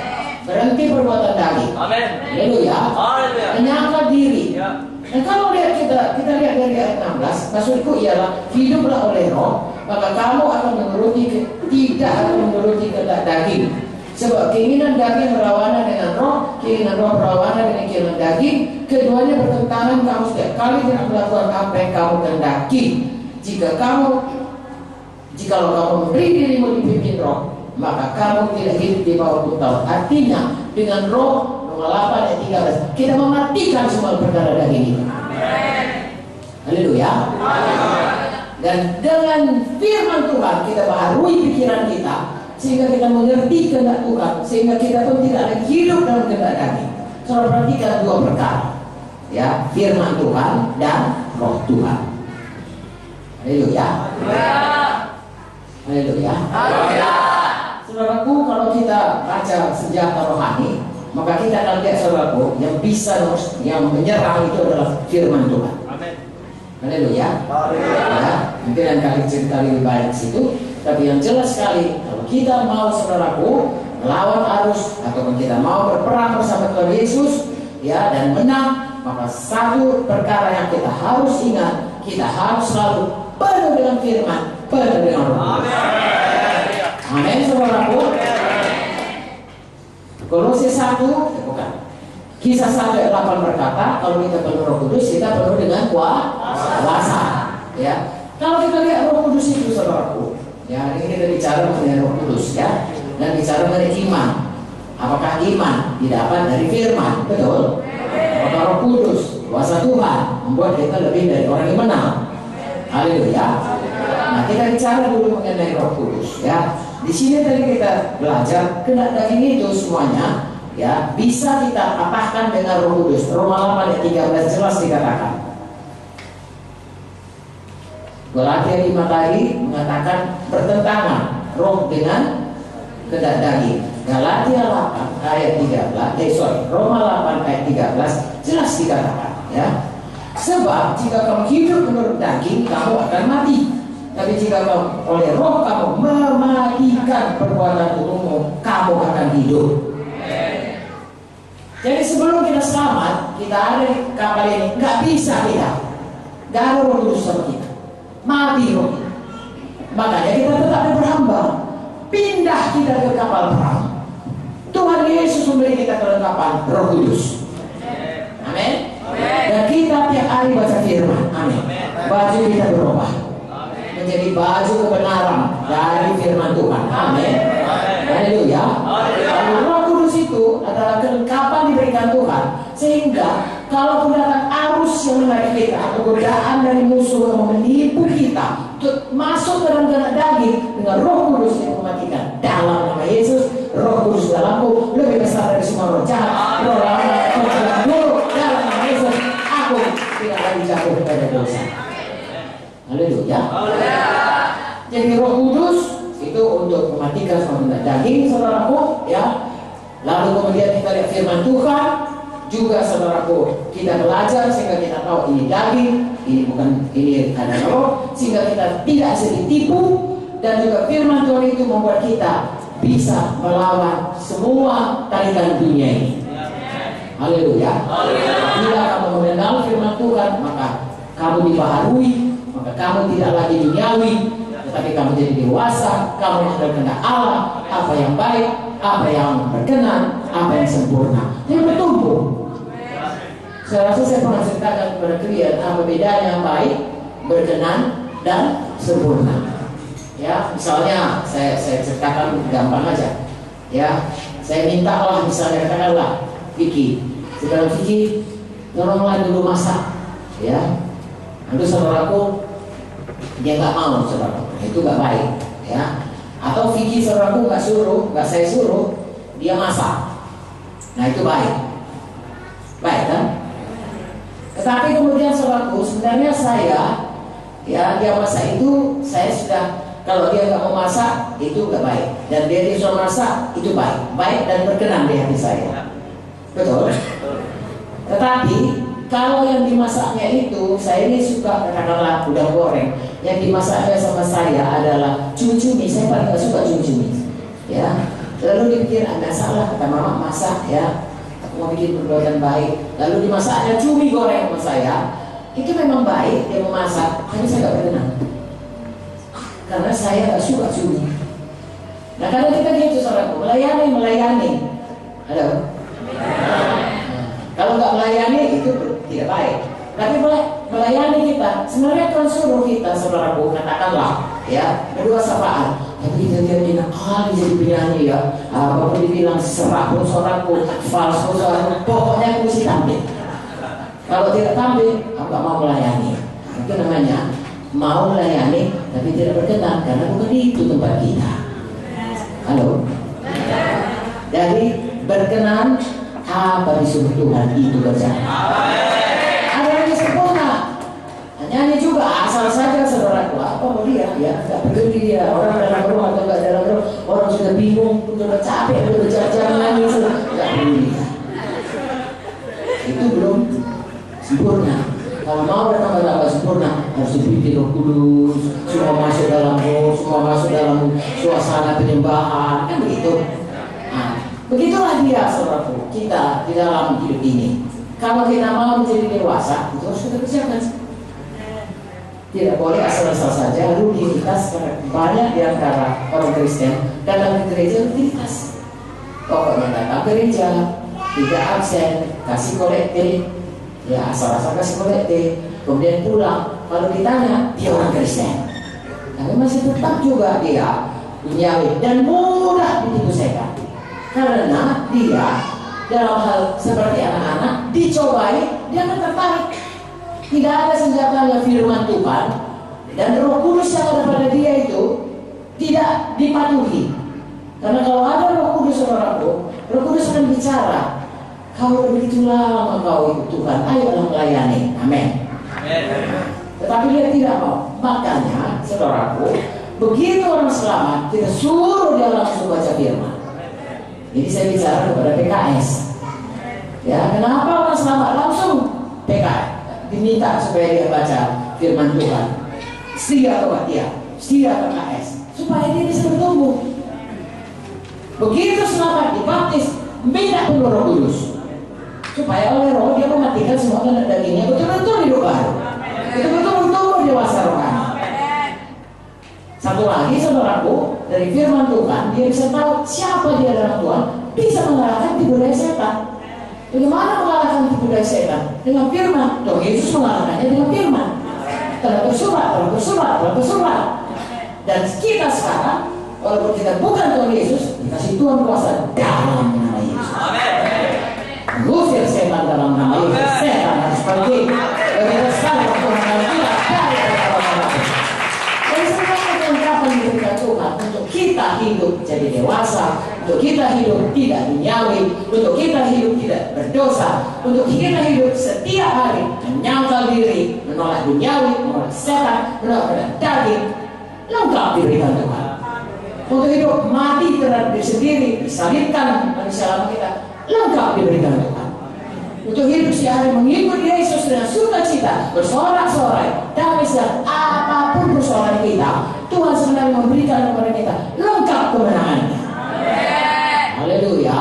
Berhenti perbuatan daging. Amin. Haleluya. Haleluya. Menyangka diri. Ya. Dan kalau kita lihat dari ayat 16, maksudku ialah hiduplah oleh roh, maka kamu akan tidak akan menuruti kehendak daging. Sebab keinginan daging berlawanan dengan roh, keinginan roh berlawanan dengan keinginan daging, keduanya bertentangan. Kamu setiap kali tidak melakukan apa yang kamu kehendaki. Jikalau kamu memberi dirimu dipimpin roh, maka kamu tidak hidup di bawah kutuk. Artinya dengan roh, Roma 8 ayat 13, kita mematikan semua perkara daging ini. Haleluya. Dan dengan firman Tuhan kita baharui pikiran kita, sehingga kita mengerti kehendak Tuhan, sehingga kita pun tidak lagi hidup dalam kehendak daging. Saudara perhatikan dua perkara, ya, firman Tuhan dan roh Tuhan. Haleluya. Haleluya. Saudaraku, kalau kita baca senjata rohani, maka kita akan lihat saudaraku, yang bisa, yang menyerang itu adalah firman Tuhan. Amin. Haleluya. Ya, mungkin lain kali cerita lebih banyak situ, tapi yang jelas sekali, kalau kita mau saudaraku melawan arus ataupun kita mau berperang bersama Tuhan Yesus, ya, dan menang, maka satu perkara yang kita harus ingat, kita harus selalu penuh dengan firman, penuh dengan roh. Amin, saudaraku. Kolose 1, bukan. Kisah 1 ayat 8 berkata, kalau kita penuh Roh Kudus, kita penuh dengan kuasa. Ya. Kalau kita lihat Roh Kudus itu, saudaraku, ya, ini kita bicara mengenai Roh Kudus, ya, dan bicara mengenai iman. Apakah iman didapat dari firman? Betul. Apakah Roh Kudus, kuasa Tuhan, membuat kita lebih dari orang yang menang? Haleluya. Nah, kita bicara dulu mengenai Roh Kudus, ya. Di sini tadi kita belajar kehendak daging itu semuanya, ya, bisa kita patahkan dengan Roh Kudus. Roma 8 ayat 13 jelas dikatakan. Galatia 5 tadi mengatakan bertentangan roh dengan kehendak daging. Galatia 8 ayat 13, Roma 8 ayat 13 jelas dikatakan, ya. Sebab jika kamu hidup menurut daging, kamu akan mati. Tapi jika kamu oleh roh kamu mematikan perbuatan tubuhmu, kamu akan hidup. Jadi sebelum kita selamat, kita ada di kapal ini, nggak bisa kita, nggak ada Roh Kudus sama kita, mati roh kita. Makanya kita tetap berhamba, pindah kita ke kapal perang. Tuhan Yesus memberi kita kelengkapan Roh Kudus. Amin. Dan kita tiap hari baca firman. Amin. Baju kita berubah menjadi baju kebenaran dari firman Tuhan. Amin. Haleluya. Roh Kudus itu adalah kelengkapan diberikan Tuhan, sehingga Kalaupun datang arus yang menarik kita atau godaan dari musuh yang menipu kita untuk masuk ke dalam daging dengan Roh Kudus yang mematikan, dalam nama Yesus, Roh Kudus dalamku lebih besar dari semua roh jahat, roh buruk. Dalam nama Yesus, aku tidak lagi jatuh kepada dosa. Haleluya. Jadi Roh Kudus itu untuk mematikan semua daging, saudaraku, ya. Lalu kemudian kita lihat firman Tuhan juga, saudaraku, kita belajar sehingga kita tahu ini daging, ini adalah roh, sehingga kita tidak ditipu. Dan juga firman Tuhan itu membuat kita bisa melawan semua tarikan dunia ini. Haleluya. Bila kamu mengenal firman Tuhan, maka kamu dibaharui, maka kamu tidak lagi duniawi, tetapi kamu jadi dewasa. Kamu mengenal Allah, apa yang baik, apa yang berkenan, apa yang sempurna. Jadi bertumbuh. Saya rasa saya pernah ceritakan kepada kalian apa bedanya baik, berkenan, dan sempurna. Ya, misalnya saya ceritakan gampang aja. Ya, saya minta lah, misalnya katakanlah Vicky, saudara Vicky, tolonglah dulu masak. Ya, itu saudaraku dia nggak mau, saudaraku, itu nggak baik. Ya, atau Vicky saudaraku nggak saya suruh, dia masak. Nah itu baik, baik kan? Tetapi kemudian saudaraku, sebenarnya saya, ya dia masak itu, saya sudah, kalau dia nggak mau masak itu nggak baik, dan dia sudah masak itu baik dan berkenan di hati saya, betul. Tetapi kalau yang dimasaknya itu, saya ini suka katakanlah udang goreng, yang dimasaknya sama saya adalah cumi-cumi. Saya paling nggak suka cumi-cumi, ya. Lalu dipikir agak salah, kata mama masak, ya. Mau bikin perbuatan baik, lalu dimasaknya cumi goreng sama saya, itu memang baik dia memasak, tapi saya nggak berkenan karena saya nggak suka cumi. Nah kadang kita gitu saudaraku, melayani, ada. Kalau nggak melayani itu tidak baik. Tapi melayani kita, sebenarnya Tuhan suruh kita, saudaraku, katakanlah, ya, berdua sapaan. Tapi kita enak kali jadi penyanyi, ya. Apapun dibilang serak pun suaraku, fals pun suaraku, pokoknya aku mesti tampil. Kalau tidak tampil, aku gak mau melayani. Itu namanya mau melayani, tapi tidak berkenan, karena bukan itu tempat kita. Halo? Jadi berkenan apa disuruh Tuhan itu kerjaan. Ada yang sempurna. Nyanyi juga asal saja saudaraku, apa mau dia, ya nggak peduli dia orang dalam rumah atau nggak dalam rumah, orang sudah bingung, sudah capek, sudah berjalan nyanyi, nggak peduli. Itu belum sempurna. Kalau mau datang ke sempurna, harus dipimpin Roh Kudus, semua masuk dalam roh, semua masuk dalam suasana penyembahan, kan begitu. Nah, begitulah dia saudaraku, kita di dalam hidup ini. Kalau kita mau menjadi dewasa, itu harus kita kerjakan. Tidak boleh asal-asal saja rutinitas, karena banyak di antara orang Kristen datang ke gereja rutinitas. Pokoknya datang ke gereja, tidak absen, kasih kolektif, ya asal-asal kasih kolektif, kemudian pulang. Kalau ditanya, dia orang Kristen, tapi masih tetap juga dia duniawi dan mudah ditipu setan. Karena dia dalam hal seperti anak-anak dicobai, dia akan tertarik. Tidak ada senjatanya firman Tuhan, dan Roh Kudus yang ada pada dia itu tidak dipatuhi. Karena kalau ada Roh Kudus saudaraku, Roh Kudus akan bicara, kau udah begitu lama kau ikut Tuhan, ayolah melayani. Amin. Tetapi dia tidak mau. Makanya saudaraku, begitu orang selamat, kita suruh dia langsung baca firman. Jadi saya bicara kepada PKS, ya kenapa orang selamat langsung PKS diminta supaya dia baca firman Tuhan, setia kepada dia, setia PKS, supaya dia bisa bertumbuh. Begitu selamat dibaptis, minta penuh Roh Kudus, supaya oleh Roh dia mematikan semua anak dagingnya, betul-betul hidup baru, betul-betul bertumbuh dewasa rohani. Satu lagi saudaraku, dari firman Tuhan dia bisa tahu siapa dia dalam Tuhan, bisa mengalahkan tipu daya setan. Bagaimana mengalahkan tipu daya setan? Dengan firman. Tuhan Yesus mengalahkannya dengan firman. Telah bersurat. Dan kita sekarang, walaupun kita bukan Tuhan Yesus, dikasih Tuhan kuasa dalam nama Yesus. Mengusir setan dalam nama Yesus. untuk kita hidup setiap hari menyangkal diri, menolak duniawi, menolak setan, menolak daging, lengkap diberikan Tuhan. Untuk hidup mati terhadap diri sendiri, disalibkan manusia lama kita, lengkap diberikan Tuhan. Untuk hidup sehari mengikut Yesus dengan sukacita, bersorak-sorai, damai sejahtera, apapun persoalan kita, Tuhan sebenarnya memberikan kepada kita lengkap kemenangannya. Haleluya.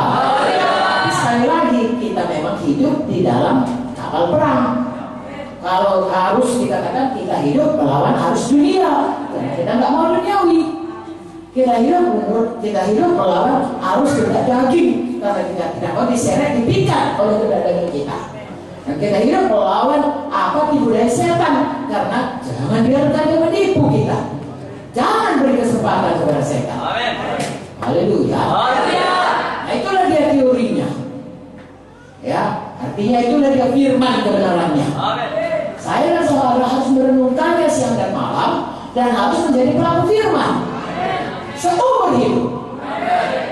Sekali lagi kita memang hidup di dalam kapal perang. Kalau harus dikatakan kita hidup melawan arus dunia, karena kita nggak mau duniawi. Kita hidup melawan arus kehendak daging, karena kita tidak mau diseret dipikat oleh kehendak daging kita. Dan kita hidup melawan apa tipu daya setan, karena jangan biarkan dia menipu kita. Jangan beri kesempatan kepada setan. Haleluya. Nah, itulah dia teorinya. Ya, artinya itulah dia firman kebenarannya. Saya dan saudara harus merenungkannya siang dan malam dan harus menjadi pelaku firman seumur hidup.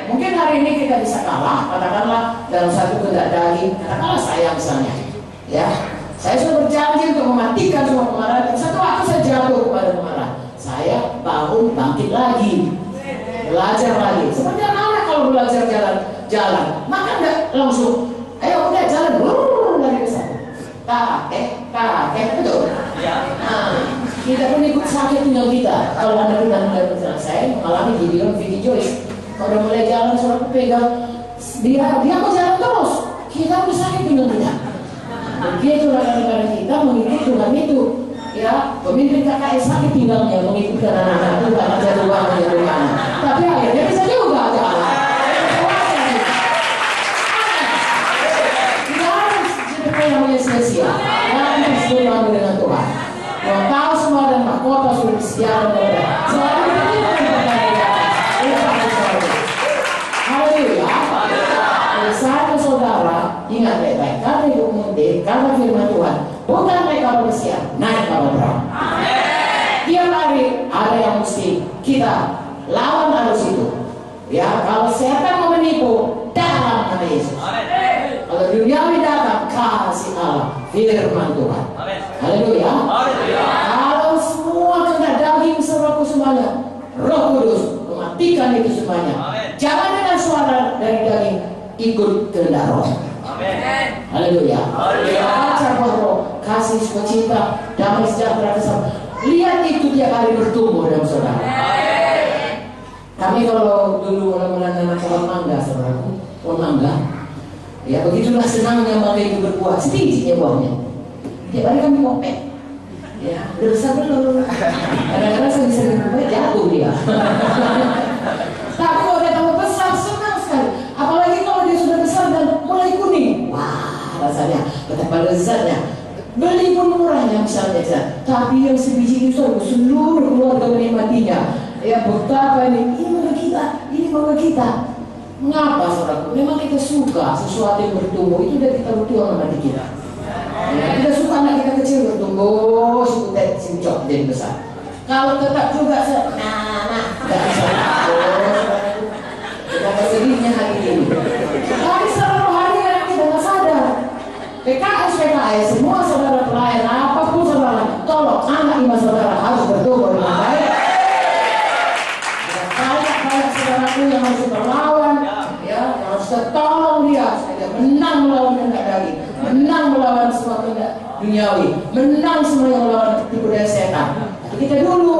Mungkin hari ini kita bisa kalah, katakanlah dalam satu kehendak daging, katakanlah saya misalnya, ya, saya sudah berjanji untuk mematikan semua kemarahan. Satu waktu saya jatuh kepada kemarahan, saya bangun bangkit lagi, belajar lagi. Seperti anak-anak kalau belajar jalan, maka enggak langsung, ayo udah jalan dulu dari ke satu. Betul. Nah, kita pun ikut sakit tinggal kita. Kalau anda kita mulai saya mengalami video Vicky Joyce, kalau udah mulai jalan surat pegang, dia mau jalan terus, kita udah sakit tinggal kita. Begitulah kadang-kadang kita mengikuti Tuhan itu. Ya, pemimpin KKS sakit tinggalnya mengikuti anak-anak Tuhan jatuh bangun. Tapi akhirnya bisa juga jalan. Yang sia-sia, yang bersekutu dengan Tuhan. Yang tahu semua dan mahkota sudah disediakan oleh selalu diberikan kepada kita. Haleluya. Sahabat saudara, ingat baik-baik, karena hidup mungkin, karena firman Tuhan, bukan naik kapal pesiar, naik kapal perang. Tiap hari ada yang mesti kita lawan arus itu. Ya, kalau setan mau menipu, dalam nama Yesus. Kalau duniawi datang, kasih Allah firman Tuhan. Haleluya. Kalau semua kehendak daging serahku semuanya, Roh Kudus mematikan itu semuanya. Jangan dengan suara dari daging, ikut kehendak Roh. Haleluya. Baca Roh, kasih sukacita, damai sejahtera bersama. Lihat itu tiap hari bertumbuh dalam saudara. Kami kalau dulu mula-mula nanam pohon mangga, saudaraku, pohon mangga. Ya begitulah senangnya mangga itu berbuah, sedikitnya buahnya. Tiap hari kami ngopek. Ya, besar belum. Kadang-kadang saya bisa berbuah jatuh dia. Tapi kalau dia tambah besar senang sekali. Apalagi kalau dia sudah besar dan mulai kuning. Wah, rasanya betapa lezatnya. Beli pun murahnya misalnya, tapi yang sebiji itu seluruh keluarga menikmatinya. Ya betapa ini mangga kita. Mengapa saudaraku? Memang kita suka sesuatu yang bertumbuh, itu dari kita bertuah sama hati kita. Ya, kita suka anak kita kecil bertumbuh, sincok jadi besar. Kalau tetap juga nggak bisa. Kita sedihnya hari ini. Tapi secara rohani anak kita nggak sadar. PKS, semua saudara pelayan, apapun saudara, tolong anak iman saudara harus bertumbuh dengan baik. Banyak saudaraku yang harus berlawan, ya, harus tolong dia supaya menang melawan kehendak daging, menang melawan semua kehendak duniawi, menang semua yang melawan tipu daya setan. Tapi kita dulu,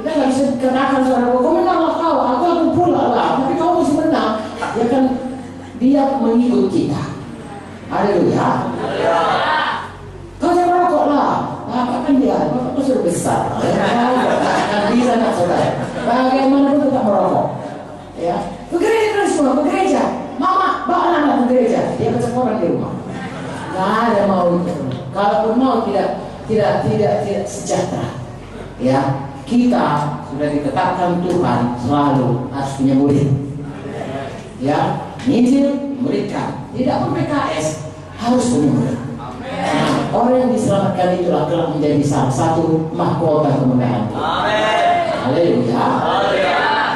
kita nggak bisa katakan saudaraku, kau menanglah kau, aku pula lah, tapi kau mesti menang. Ya kan, dia mengikut kita. Haleluya. Kau jangan rokok lah. Bapak kan dia, bapak itu sudah besar. Kan bisa nak saudara. Bagaimana pun tetap merokok. Ya, begereja semua, begereja. Mama bawa anak ke gereja. Dia baca Quran di rumah. Nggak ada mau. Kalaupun mau tidak sejahtera. Ya, kita sudah ditetapkan Tuhan selalu harus punya murid. Ya, Injil muridkan. Tidak pun PKS harus punya murid. Nah, orang yang diselamatkan itulah telah menjadi salah satu mahkota kemuliaan. Haleluya.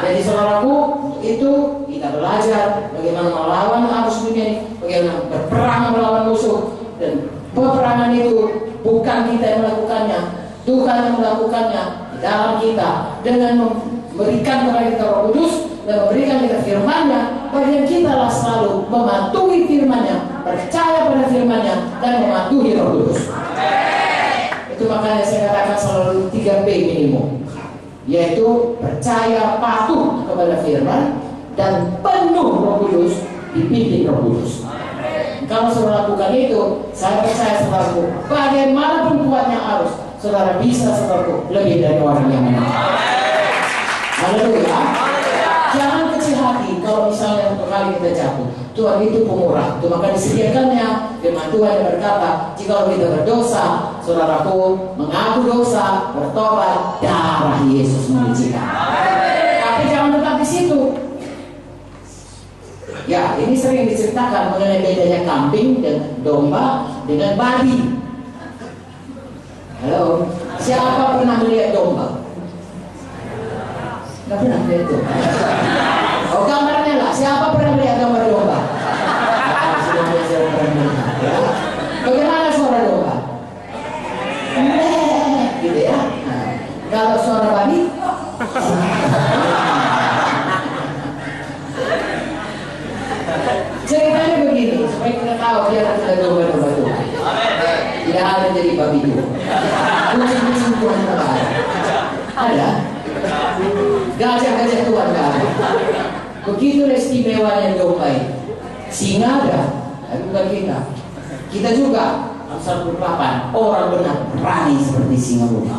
Jadi saudaraku, itu kita belajar bagaimana melawan arus dunia ini. bagaimana berperang melawan musuh, dan peperangan itu bukan kita yang melakukannya, Tuhan yang melakukannya di dalam kita dengan memberikan kepada kita Roh Kudus dan memberikan kita firman-Nya. Bagian kita lah selalu mematuhi firman-Nya, percaya pada firman-Nya, dan mematuhi Roh Kudus. Itu makanya saya katakan selalu 3P minimum, yaitu percaya, patuh kepada firman, dan penuh Roh Kudus, dipimpin Roh Kudus. Kalau saudara lakukan itu, saya percaya saudaraku, bagaimanapun kuatnya arus, saudara bisa saudaraku lebih dari orang yang menang. Haleluya. Jangan kecil hati kalau misalnya satu kali kita jatuh. Tuhan itu pemurah, itu maka disediakannya firman Tuhan yang berkata, jika kita berdosa, saudaraku mengaku dosa, bertobat, darah Yesus menyucikan. Tapi jangan tetap di situ. Ya, ini sering diceritakan mengenai bedanya kambing dan domba dengan babi. Halo, siapa pernah melihat domba? Nggak pernah melihat domba. Oh, gambarnya lah. Siapa pernah melihat gambar domba? Ya. Bagaimana suara domba? Gitu ya. Nah, kalau suara babi? Ceritanya begini, supaya kita tahu dia ada domba-domba itu. Tidak ada jadi babi itu. Kucing-kucing Tuhan tidak ada. Gajah-gajah Tuhan tidak ada. Begitu istimewanya domba ini. Singa ada, tapi bukan kita. Kita juga Amsal 48 orang benar berani seperti singa pun.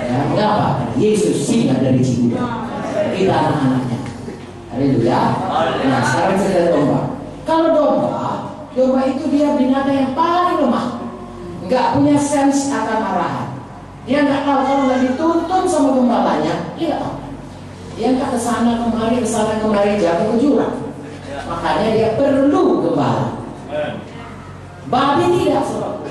Ya, mengapa? Yesus singa dari Cibuda. Kita anak-anaknya. Haleluya. Nah, sekarang cerita domba. Kalau domba itu dia binatang yang paling lemah, nggak punya sense akan arahan. Dia nggak tahu kalau nggak dituntun sama gembalanya, dia nggak tahu. Dia nggak kesana kemari jatuh ke jurang. Makanya dia perlu gembala. Babi tidak, sobat.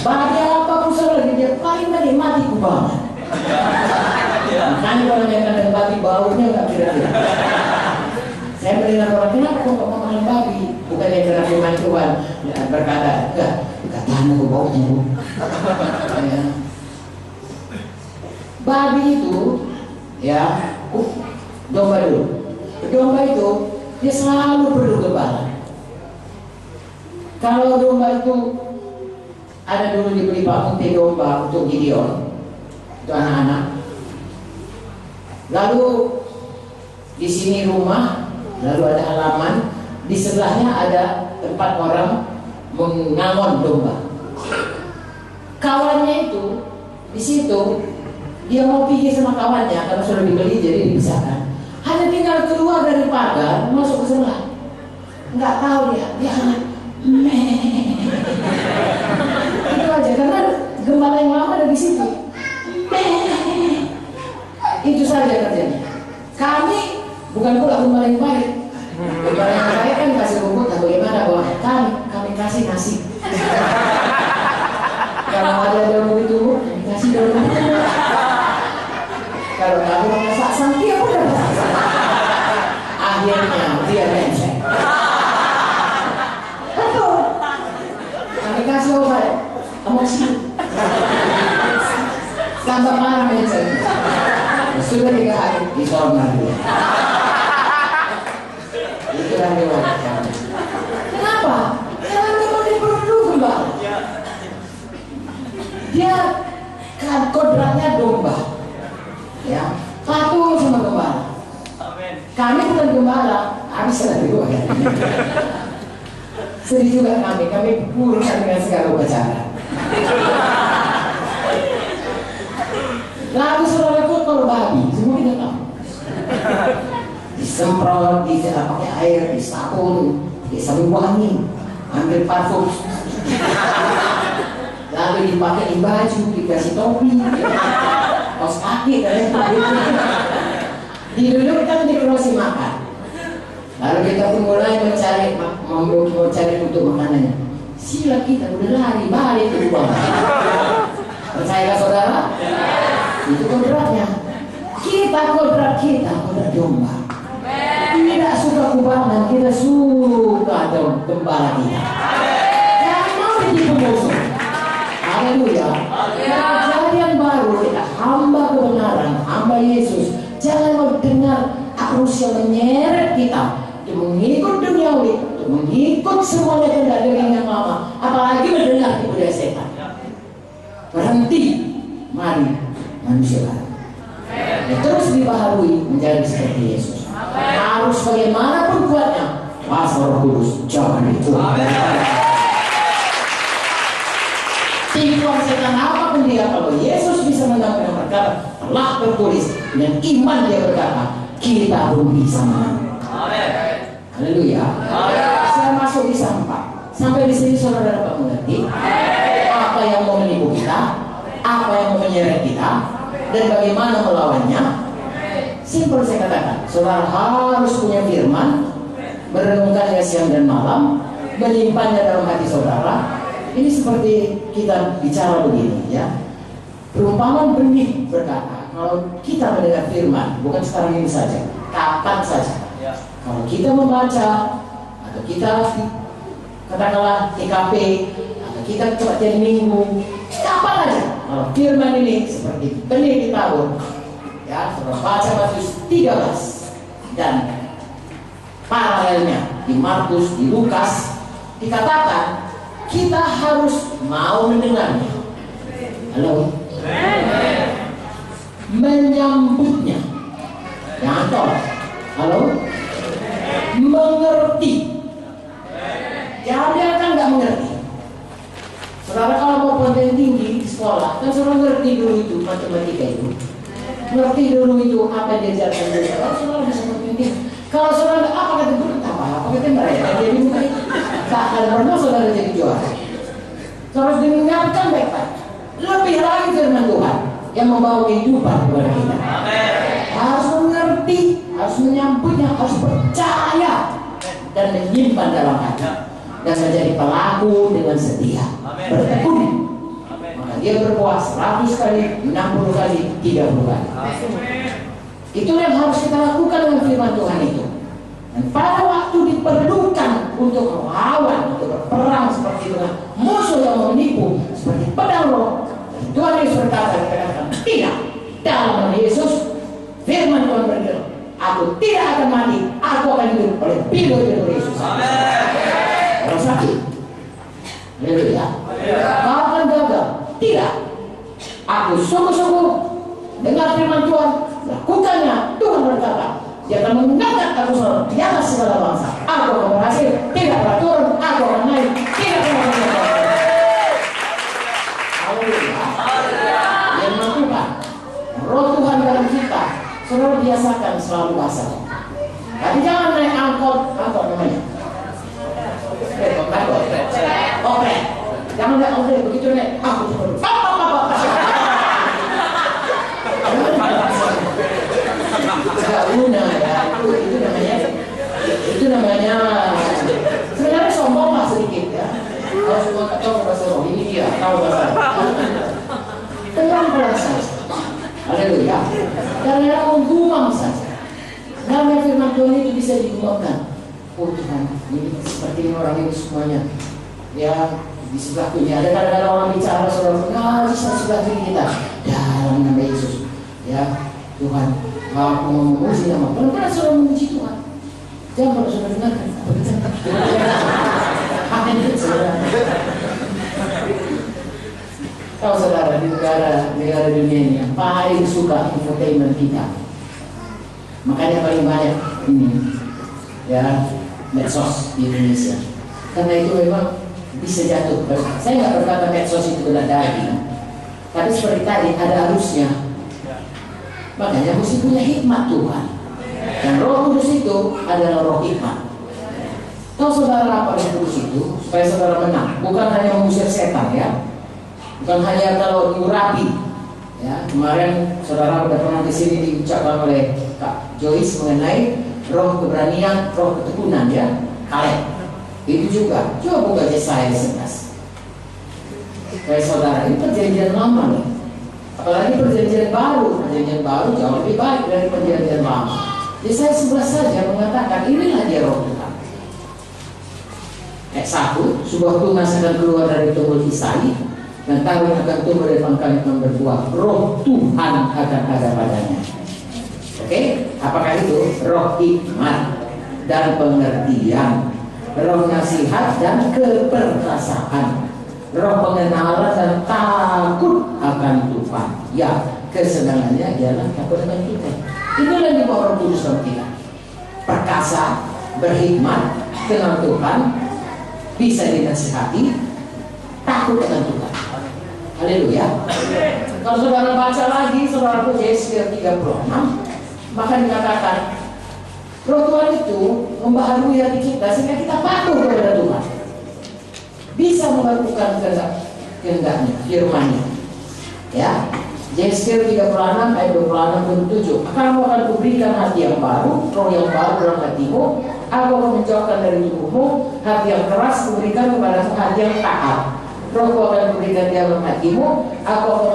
Babi apapun sobat, dia paling menikmati kubangan. Makanya kalau yang kandang babi baunya nggak kira-kira. Saya mendengar orang, kenapa kok nggak makan babi? Bukannya karena firman Tuhan ya, berkata, enggak tahan aku baunya bu. Ya. Babi itu, ya, domba dulu. Domba itu dia selalu perlu gembala. Kalau domba itu ada dulu dibeli Pak Munti domba untuk Gideon, itu anak-anak. Lalu di sini rumah, lalu ada halaman, di sebelahnya ada tempat orang mengangon domba. Kawannya itu di situ, dia mau pergi sama kawannya karena sudah dibeli jadi dipisahkan. Hanya tinggal keluar dari pagar masuk ke sebelah. Nggak tahu dia hanya itu aja karena gembala yang lama ada di situ. Itu saja kerjanya. Kami bukan pula gembala yang baik. Gembala yang baik kan kasih rumput atau bagaimana bahwa kami kasih nasi. Kalau ada daun itu kasih daun itu. Kalau kamu masak santi aku udah masak. Akhirnya dia mencet. Betul. Kami kasih obat emosi. Tambah marah mencet. Sudah 3 hari di corner dia. Itulah dewan. Kenapa? Karena memang dia perlu gembala. Dia kan kodratnya domba. Ya, patuh sama gembala. Kami bukan gembala, kami sedang dua ya. Sedih juga kami urusan dengan segala upacara. Lalu saudaraku kalau babi, semua kita tahu. Disemprot, pakai air, disabun, disabun wangi, ambil parfum. Lalu dipakai baju, dikasih topi, kaos kaki, dan di dulu kita dikasih makan. Lalu kita pun mulai mencari untuk makanannya. Sila kita udah lari balik ke rumah. Percaya saudara? Itu kodratnya. Kodrat domba. Tidak suka kubangan, kita suka dong gembala kita. Jangan mau ditipu musuh. Haleluya. Kejadian baru kita hamba kebenaran, hamba Yesus. Jangan mau dengar arus yang menyeret kita untuk mengikut duniawi, untuk mengikut semuanya kehendak yang lama, apalagi mendengar tipu daya setan. Berhenti, mari manusia baru. Dan terus dibaharui menjadi seperti Yesus. Harus bagaimanapun kuatnya, kuasa Roh Kudus jangan dikuat. Tipuan setan apapun dia, kalau Yesus bisa menyampaikan perkara telah tertulis dengan iman dia berkata, kita pun bisa menang. Haleluya. Saya masuk di sampah. Sampai di sini saudara dapat mengerti apa yang mau menipu kita, apa yang mau menyeret kita, dan bagaimana melawannya. Simpel saya katakan, saudara harus punya firman, merenungkannya siang dan malam, menyimpannya dalam hati saudara. Ini seperti kita bicara begini ya. Perumpamaan benih berkata, kalau kita mendengar firman, bukan sekarang ini saja, kapan saja. Kalau kita membaca, atau kita katakanlah TKP, atau kita kebaktian minggu, kapan aja. Kalau firman ini seperti benih ditabur, ya, saudara baca Matius 13 dan paralelnya di Markus, di Lukas, dikatakan kita harus mau mendengarnya. Halo? Menyambutnya. Jangan tolak. Halo? Mengerti. Jangan biarkan nggak mengerti. Saudara kalau mau konten tinggi di sekolah, kan saudara ngerti dulu itu matematika itu. Ngerti dulu itu apa yang diajarkan dulu. Kalau saudara bisa konten tinggi. Kalau saudara apa kata guru, apa kata mereka jadi mulai. Tak akan pernah saudara jadi juara. Terus dengarkan baik-baik. Lebih lagi firman Tuhan yang membawa kehidupan kepada kita. Harus mengerti, harus menyambutnya, harus percaya dan menyimpan dalam hati dan menjadi pelaku dengan setia. Bertekun. Maka dia berbuah 100 kali, 60 kali, 30 kali. Itu yang harus kita lakukan dengan firman Tuhan itu. Dan pada waktu diperlukan untuk melawan, untuk berperang seperti dengan musuh yang menipu, seperti pedang roh, Tuhan Yesus berkata, tidak. Dalam nama Yesus, firman Tuhan berkata, aku tidak akan mati, aku akan hidup oleh pilih Yesus. Kalau sakit, haleluya. Kau akan gagal, tidak. Aku sungguh-sungguh dengar firman Tuhan, lakukannya. Tuhan berkata, dia akan mengangkat aku selalu di atas segala bangsa. Aku akan berhasil, tidak akan turun, aku akan naik, tidak akan turun. Haleluya. Yang melakukan Roh Tuhan dalam kita, saudara biasakan selalu basah. Tapi jangan naik angkot namanya. Oke. Jangan naik oke begitu naik aku turun. Guna ya, itu namanya sebenarnya sombong lah sedikit ya. Kalau semua tahu bahasa roh ini dia tahu bahasa. Pelan-pelan saja. Haleluya. Karena menggumam saja. Nama firman Tuhan itu bisa digumamkan. Oh Tuhan, ini seperti orang ini semuanya. Ya di sebelah kiri ada kadang-kadang orang bicara saudara, di sebelah kiri kita. Dalam nama Yesus. Ya Tuhan. Kalau mau memuji nama, pelan-pelan saudara memuji Tuhan. Jangan kalau saudara dengarkan. Tahu saudara di negara dunia ini yang paling suka infotainment kita. Makanya paling banyak ini ya medsos di Indonesia. Karena itu memang bisa jatuh. Saya nggak berkata medsos itu benar daging, tapi seperti tadi ada arusnya. Makanya mesti punya hikmat Tuhan. Dan Roh Kudus itu adalah roh hikmat. Tahu saudara apa Roh Kudus itu? Supaya saudara menang. Bukan hanya mengusir setan ya. Bukan hanya kalau diurapi. Ya, kemarin saudara sudah pernah di sini diucapkan oleh Kak Joyce mengenai roh keberanian, roh ketekunan ya. Kaleb. Itu juga. Coba buka Yesaya 11. Kayak saudara, ini perjanjian lama nih. Apalagi perjanjian baru jauh lebih baik dari perjanjian lama. Yesaya 11 saja mengatakan inilah dia roh Tuhan. Ayat 1, sebuah tunas akan keluar dari tubuh Isai, dan tahun akan tumbuh dari pangkal yang berbuah. Roh Tuhan akan ada padanya. Oke, apakah itu? Roh hikmat dan pengertian, roh nasihat dan keperkasaan, roh pengenalan dan takut akan Tuhan. Ya, kesenangannya ialah takut akan Tuhan. Inilah yang dibawa Roh Kudus dalam kita. Perkasa, berhikmat, kenal Tuhan, bisa dinasihati, takut akan Tuhan. Haleluya. Kalau saudara baca lagi, saudara Yesaya 36, maka dikatakan Roh Tuhan itu membaharui hati kita sehingga kita patuh kepada Tuhan, bisa melakukan kehendaknya, firman-Nya. Ya, Yesaya 36 ayat 26-27. Kamu akan kuberikan hati yang baru, roh yang baru dalam hatimu. Aku akan menjauhkan dari tubuhmu hati yang keras, kuberikan kepada hati yang taat. Rohku akan kuberikan di dalam hatimu. Aku akan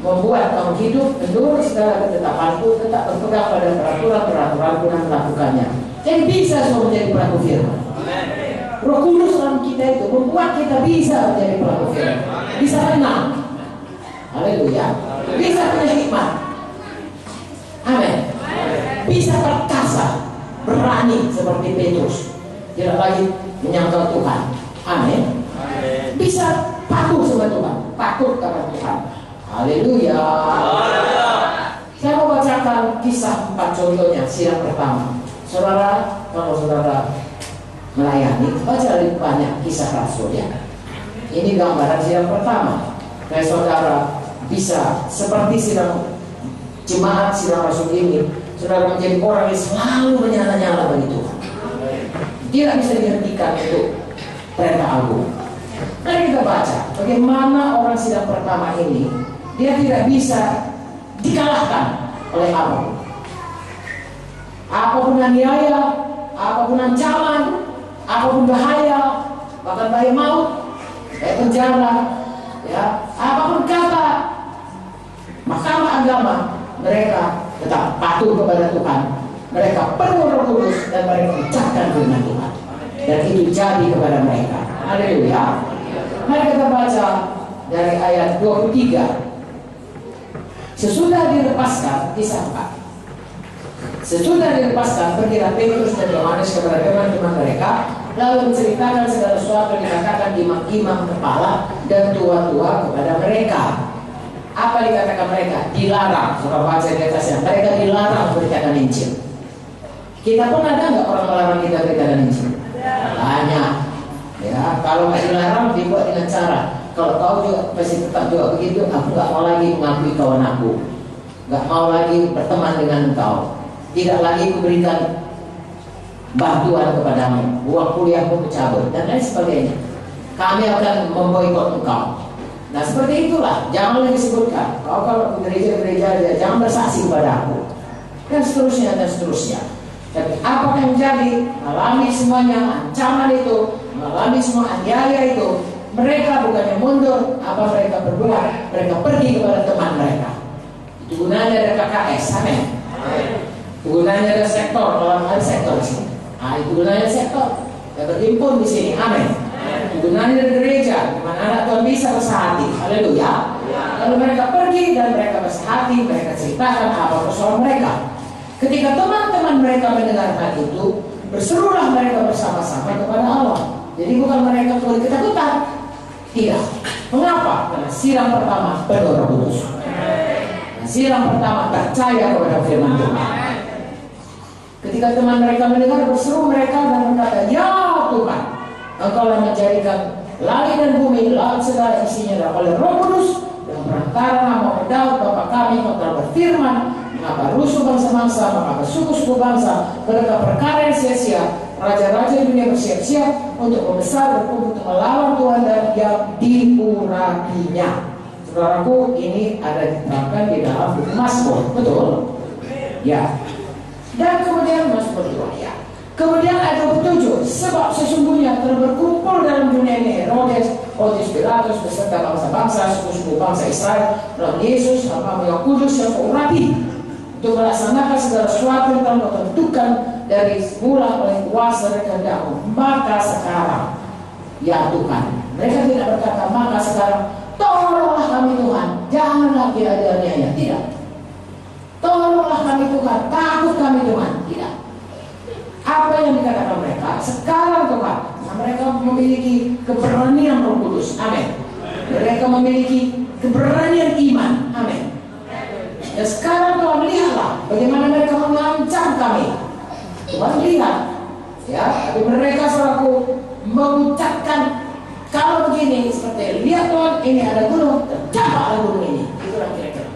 membuat kamu hidup menurut segala ketetapanku, tetap berpegang pada peraturan-peraturanku dan melakukannya. Jadi bisa semua menjadi pelaku firman. Roh Kudus dalam kita itu membuat kita bisa menjadi pelaku firman, bisa tenang. Haleluya. Bisa punya hikmat. Amin. Bisa perkasa, berani seperti Petrus, tidak lagi menyangkal Tuhan. Amin. Bisa patuh sama Tuhan, takut kepada Tuhan. Haleluya. Saya mau bacakan kisah 4 contohnya. Sidang pertama, saudara, kalau saudara melayani, baca lebih banyak kisah rasul ya. Ini gambaran sidang pertama. Supaya saudara bisa seperti sidang jemaat sidang rasul ini, saudara menjadi orang yang selalu menyala-nyala bagi Tuhan. Tidak bisa dihentikan untuk perintah agung. Mari kita baca bagaimana orang sidang pertama ini, dia tidak bisa dikalahkan oleh apapun. Apapun aniaya, apapun ancaman, apapun bahaya, bahkan bahaya maut, kayak penjara, ya, apapun kata mahkamah agama, mereka tetap patuh kepada Tuhan. Mereka penuh Roh Kudus dan mereka ucapkan firman Tuhan, dan itu jadi kepada mereka. Haleluya. Mari kita baca dari ayat 23. Sesudah dilepaskan, kisah 4. Sesudah dilepaskan, pergilah Petrus dan Yohanes kepada teman-teman mereka, lalu menceritakan segala sesuatu yang dikatakan imam-imam kepala dan tua-tua kepada mereka. Apa dikatakan mereka? Dilarang. Saudara baca di atasnya, mereka dilarang beritakan Injil. Kita pun ada nggak orang melarang kita beritakan Injil? Banyak. Ya, kalau nggak dilarang dibuat dengan cara, kalau kau juga pasti tetap juga begitu, aku nggak mau lagi mengakui kawan aku, nggak mau lagi berteman dengan engkau, tidak lagi kuberikan bantuan kepadamu, buang kuliahmu cabut dan lain sebagainya. Kami akan memboikot engkau. Nah seperti itulah, jangan lagi disebutkan kau kalau gereja-gereja jangan bersaksi kepada aku, dan seterusnya dan seterusnya. Tapi apa yang jadi? Alami semuanya ancaman itu, mengalami semua aniaya itu. Mereka bukannya mundur, apa mereka berbuat? Mereka pergi kepada teman mereka. Itu gunanya ada KKS, amin. Gunanya ada sektor, dalam hal sektor di sini. Itu gunanya sektor. Kita berhimpun di sini, amin. Gunanya ada gereja, di mana anak Tuhan bisa bersahati, haleluya. Kalau mereka pergi dan mereka bersahati, mereka ceritakan apa persoalan mereka. Ketika teman-teman mereka mendengar hal itu, berserulah mereka bersama-sama kepada Allah. Jadi bukan mereka kemudian ketakutan. Tidak. Mengapa? Karena siram pertama penuh Roh Kudus. Siram pertama percaya kepada firman Tuhan. Ketika teman mereka mendengar, berseru mereka dan berkata, ya Tuhan, Engkau yang menjadikan langit dan bumi, laut segala isinya oleh Roh Kudus, yang perantara nama Daud Bapa kami, Engkau telah berfirman, mengapa rusuh bangsa-bangsa, mengapa suku-suku bangsa, mereka perkara yang sia-sia, raja-raja dunia bersiap-siap untuk membesar berkumpul untuk melawan Tuhan dan yang diurapinya. Saudaraku, ini ada diterangkan di dalam buku Mazmur, betul? Ya. Dan kemudian Mazmur 2 ya. Kemudian ayat 27, sebab sesungguhnya telah berkumpul dalam dunia ini Herodes, Pontius Pilatus beserta bangsa-bangsa, suku-suku bangsa Israel, dalam Yesus, hamba yang kudus yang urapi. untuk melaksanakan segala sesuatu yang telah kau tentukan dari semula oleh kuasa dan kehendak-Mu. Maka sekarang, ya Tuhan, mereka tidak berkata, maka sekarang tolonglah kami Tuhan, jangan lagi ada aniaya. Tidak. Tolonglah kami Tuhan, takut kami Tuhan. Tidak. Apa yang dikatakan mereka? Sekarang Tuhan, mereka memiliki keberanian Roh Kudus. Amin. Mereka memiliki keberanian iman. Amin. Dan sekarang Tuhan, lihatlah bagaimana mereka mengancam kami. Tuhan lihat, ya, tapi mereka selalu mengucapkan kalau begini seperti, lihat Tuhan, ini ada gunung, tercapaklah gunung ini. Itulah kira-kira.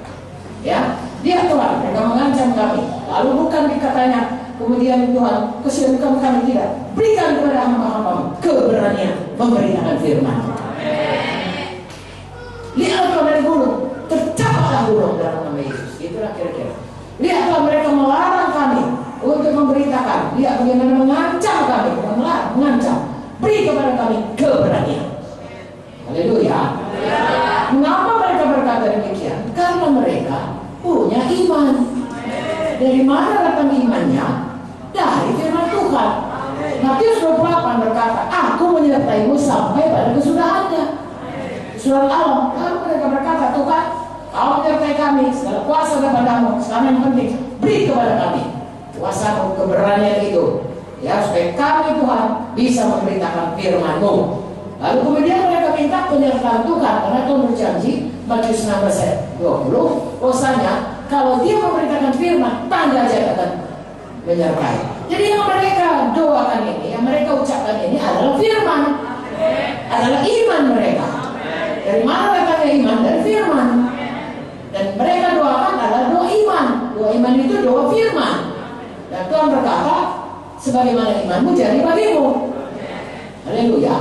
Ya, lihat Tuhan, mereka mengancam kami. Lalu bukan dikatanya, kemudian Tuhan, kesian kami tidak. Berikan kepada hamba-Hamba-Mu keberanian memberitakan firman. Lihat Tuhan dari gunung, tercapaklah gunung dalam nama Yesus. Itulah kira-kira. Lihat Tuhan, mereka melarang kami untuk memberitakan. Lihat bagaimana mengancam kami, bukan melarang, mengancam. Beri kepada kami keberanian. Haleluya. Mengapa mereka berkata demikian? Karena mereka punya iman. Dari mana datang imannya? Dari firman Tuhan. Matius 28 berkata, aku menyertaimu sampai pada kesudahannya. Surat Allah. Lalu mereka berkata, Tuhan, Kau menyertai kami, segala kuasa daripada-Mu. Sekarang yang penting, beri kepada kami kuasa keberanian itu, ya, supaya kami Tuhan bisa memberitakan firman-Mu. Lalu kemudian mereka minta penyertaan Tuhan, karena Tuhan berjanji Matius 16 ayat 20, bahwasanya kalau Dia memberitakan firman, tanda aja akan menyertai. Jadi yang mereka doakan ini, yang mereka ucapkan ini adalah firman, adalah iman mereka. Dari mana datangnya iman? Dari firman. Dan mereka doakan adalah doa iman. Doa iman itu doa firman. Dan Tuhan berkata, sebagaimana imanmu jadi bagimu. Haleluya.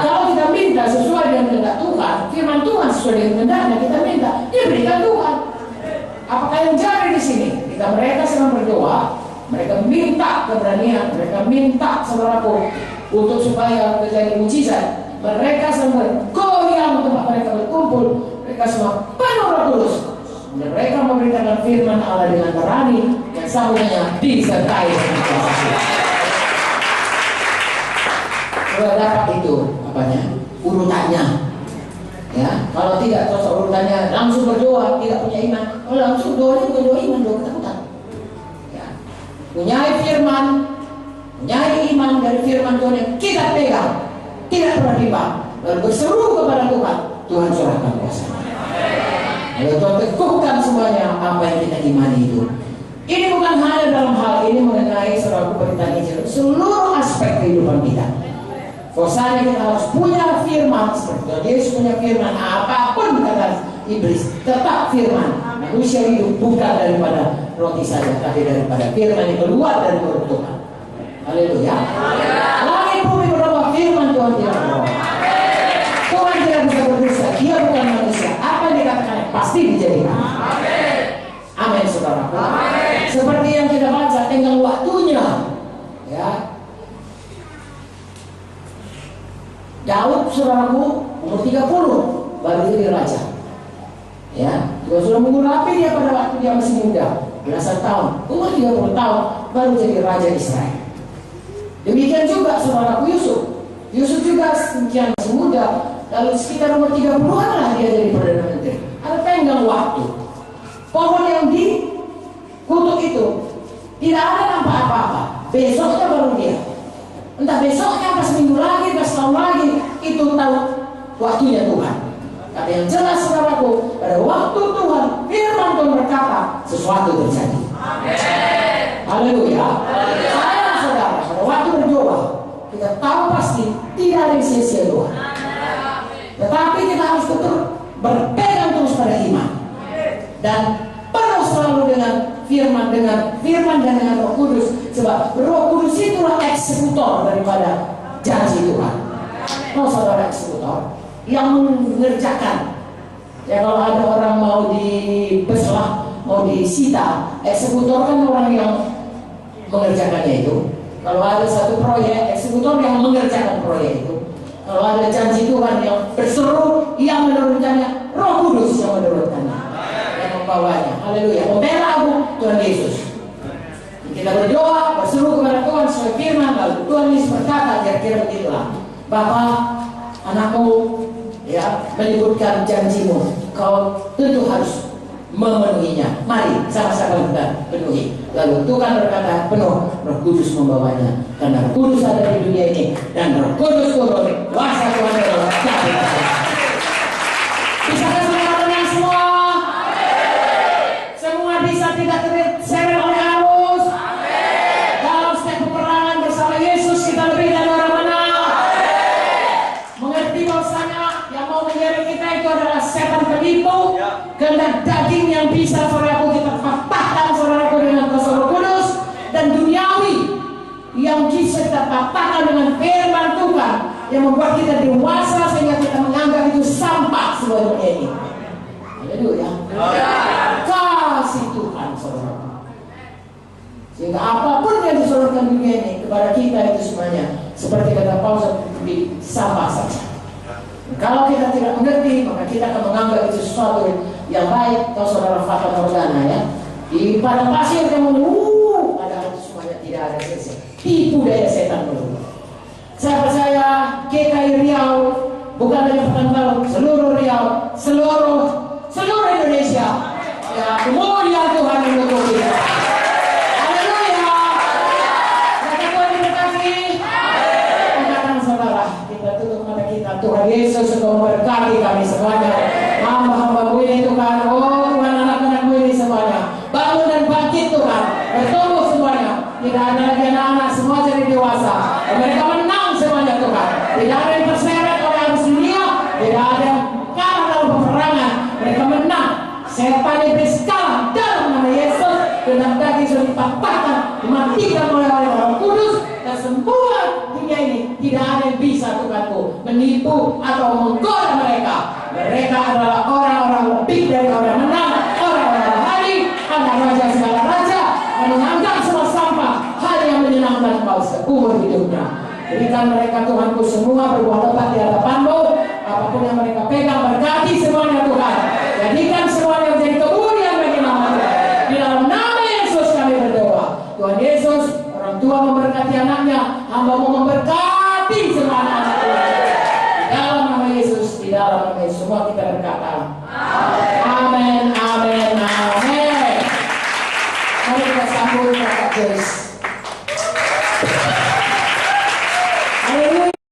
Kalau kita minta sesuai dengan kehendak Tuhan, firman Tuhan sesuai dengan kehendaknya, kita minta, Dia berikan Tuhan. Apakah yang jadi di sini? Ketika mereka sedang berdoa, mereka minta keberanian, mereka minta saudaraku untuk supaya terjadi mujizat. Mereka semua goyang tempat mereka berkumpul, mereka semua penuh Roh Kudus. Mereka memberitakan firman Allah dengan berani yang sambungnya disertai dengan kuasa Tuhan. Sudah dapat itu apanya? Urutannya. Ya, kalau tidak cocok urutannya, langsung berdoa, tidak punya iman. Kalau langsung doa itu bukan doa iman, doa ketakutan. Ya. Punyai firman, punyai iman dari firman Tuhan yang kita pegang, tidak pernah bimbang, lalu berseru kepada Tuhan, Tuhan curahkan kuasa-Nya. Lalu Tuhan teguhkan semuanya apa yang kita imani itu. Ini bukan hanya dalam hal ini mengenai sebuah pemberitaan Injil, seluruh aspek kehidupan kita. Bahwasanya kita harus punya firman seperti Tuhan Yesus punya firman. Apapun kata iblis, tetap firman. Manusia hidup bukan daripada roti saja, tapi daripada firman yang keluar dari mulut Tuhan. Haleluya. Langit bumi berubah, firman Tuhan tidak berubah. Tuhan tidak bisa berdosa, Dia bukan manusia. Apa yang dikatakan pasti dijadikan. Amin, saudaraku. Seperti yang kita baca, tinggal waktunya. Ya. Daud, saudaraku, umur 30 baru jadi raja. Ya, juga sudah mengurapi dia pada waktu dia masih muda, belasan tahun. Umur 30 tahun baru jadi raja Israel. Demikian juga saudaraku Yusuf. Yusuf juga sekian masih muda, lalu sekitar umur 30-an lah dia jadi perdana menteri. Ada tenggang waktu. Pohon yang dikutuk itu tidak ada nampak apa-apa. Besoknya baru dia. Entah besoknya, pas minggu lagi, pas tahun lagi, itu tahu waktunya Tuhan. Tapi yang jelas saudaraku, pada waktu Tuhan, firman Tuhan berkata, sesuatu terjadi. Haleluya. Saya saudara, pada waktu berdoa, kita tahu pasti tidak ada yang sia-sia doa. Tetapi kita harus tetap berpegang terus pada iman. Dan penuh selalu dengan firman dan dengan Roh Kudus. Sebab Roh Kudus itulah eksekutor daripada janji Tuhan. Oh saudara, eksekutor yang mengerjakan. Ya, kalau ada orang mau dibeslah, mau disita, eksekutor kan orang yang mengerjakannya itu. Kalau ada satu proyek, eksekutor yang mengerjakan proyek itu. Kalau ada janji Tuhan yang berseru, yang menurunkannya, Roh Kudus yang menurunkannya, yang membawanya. Haleluya. Pembela Agung Tuhan Yesus. Kita berdoa, berseru kepada Tuhan sesuai firman, lalu Tuhan Yesus berkata, kira-kira begitulah, Bapa, anakmu ya menyebutkan janjimu, kau tentu harus memenuhinya. Mari sama-sama kita penuhi. Lalu Tuhan berkata, penuh, Roh Kudus membawanya, karena Roh Kudus ada di dunia ini, dan Roh Kudus turun, kuasa Tuhan adalah jadi. Bisakah saudara menang semua? Semua bisa tidak terseret oleh arus. Dalam setiap peperangan bersama Yesus kita lebih dari orang menang. Mengerti bahwasanya yang mau menyerang kita itu adalah setan penipu, kehendak daging yang bisa saudaraku kita patahkan saudaraku dengan kuasa Roh Kudus, dan duniawi yang bisa kita patahkan dengan firman Tuhan yang membuat kita dewasa sehingga kita menganggap itu sampah semua dunia ini. Haleluya. Kasih Tuhan saudara. Sehingga apapun yang disonorkan dunia ini kepada kita itu semuanya seperti kata Paulus di sampah saja. Kalau kita tidak mengerti, maka kita akan menganggap itu sesuatu yang baik. Kalau saudara fata morgana ya, di padang pasir kamu padahal itu semuanya tidak ada sesuatu. Tipu daya setan dulu. Saya percaya GKI Riau bukan hanya Pekanbaru, seluruh Riau, seluruh Indonesia. Ya, kemuliaan Tuhan yang mendukung kita. Haleluya. Kata Tuhan diberkati. Katakan saudara, kita tutup mata kita. Tuhan Yesus engkau memberkati kami semuanya. Hamba-hambamu ini Tuhan, oh Tuhan, anak-anakmu ini semuanya, bangun dan bangkit Tuhan, bertumbuh semuanya. Tidak ada lagi anak-anak, semua jadi dewasa. Mereka menang semuanya Tuhan. Tidak ada yang terseret oleh arus dunia, tidak ada yang kalah dalam peperangan. Mereka menang. Setan iblis kalah dalam nama Yesus. Dan daging sudah dipatahkan, dimatikan oleh Roh Kudus, dan semua dunia ini tidak ada yang bisa Tuhanku menipu atau menggoda mereka. Mereka adalah orang-orang lebih dari orang menang, orang-orang rohani, anak raja segala raja, yang menganggap semua sampah hal yang menyenangkan kau seumur hidupnya. Berikan mereka Tuhanku semua berbuah lebat di hadapanmu. Apapun yang mereka pegang, berkati semuanya Tuhan. Jadikan semuanya menjadi kemuliaan bagi nama Tuhan. Di dalam nama Yesus kami berdoa. Tuhan Yesus, orang tua memberkati anaknya, hamba-Mu memberkati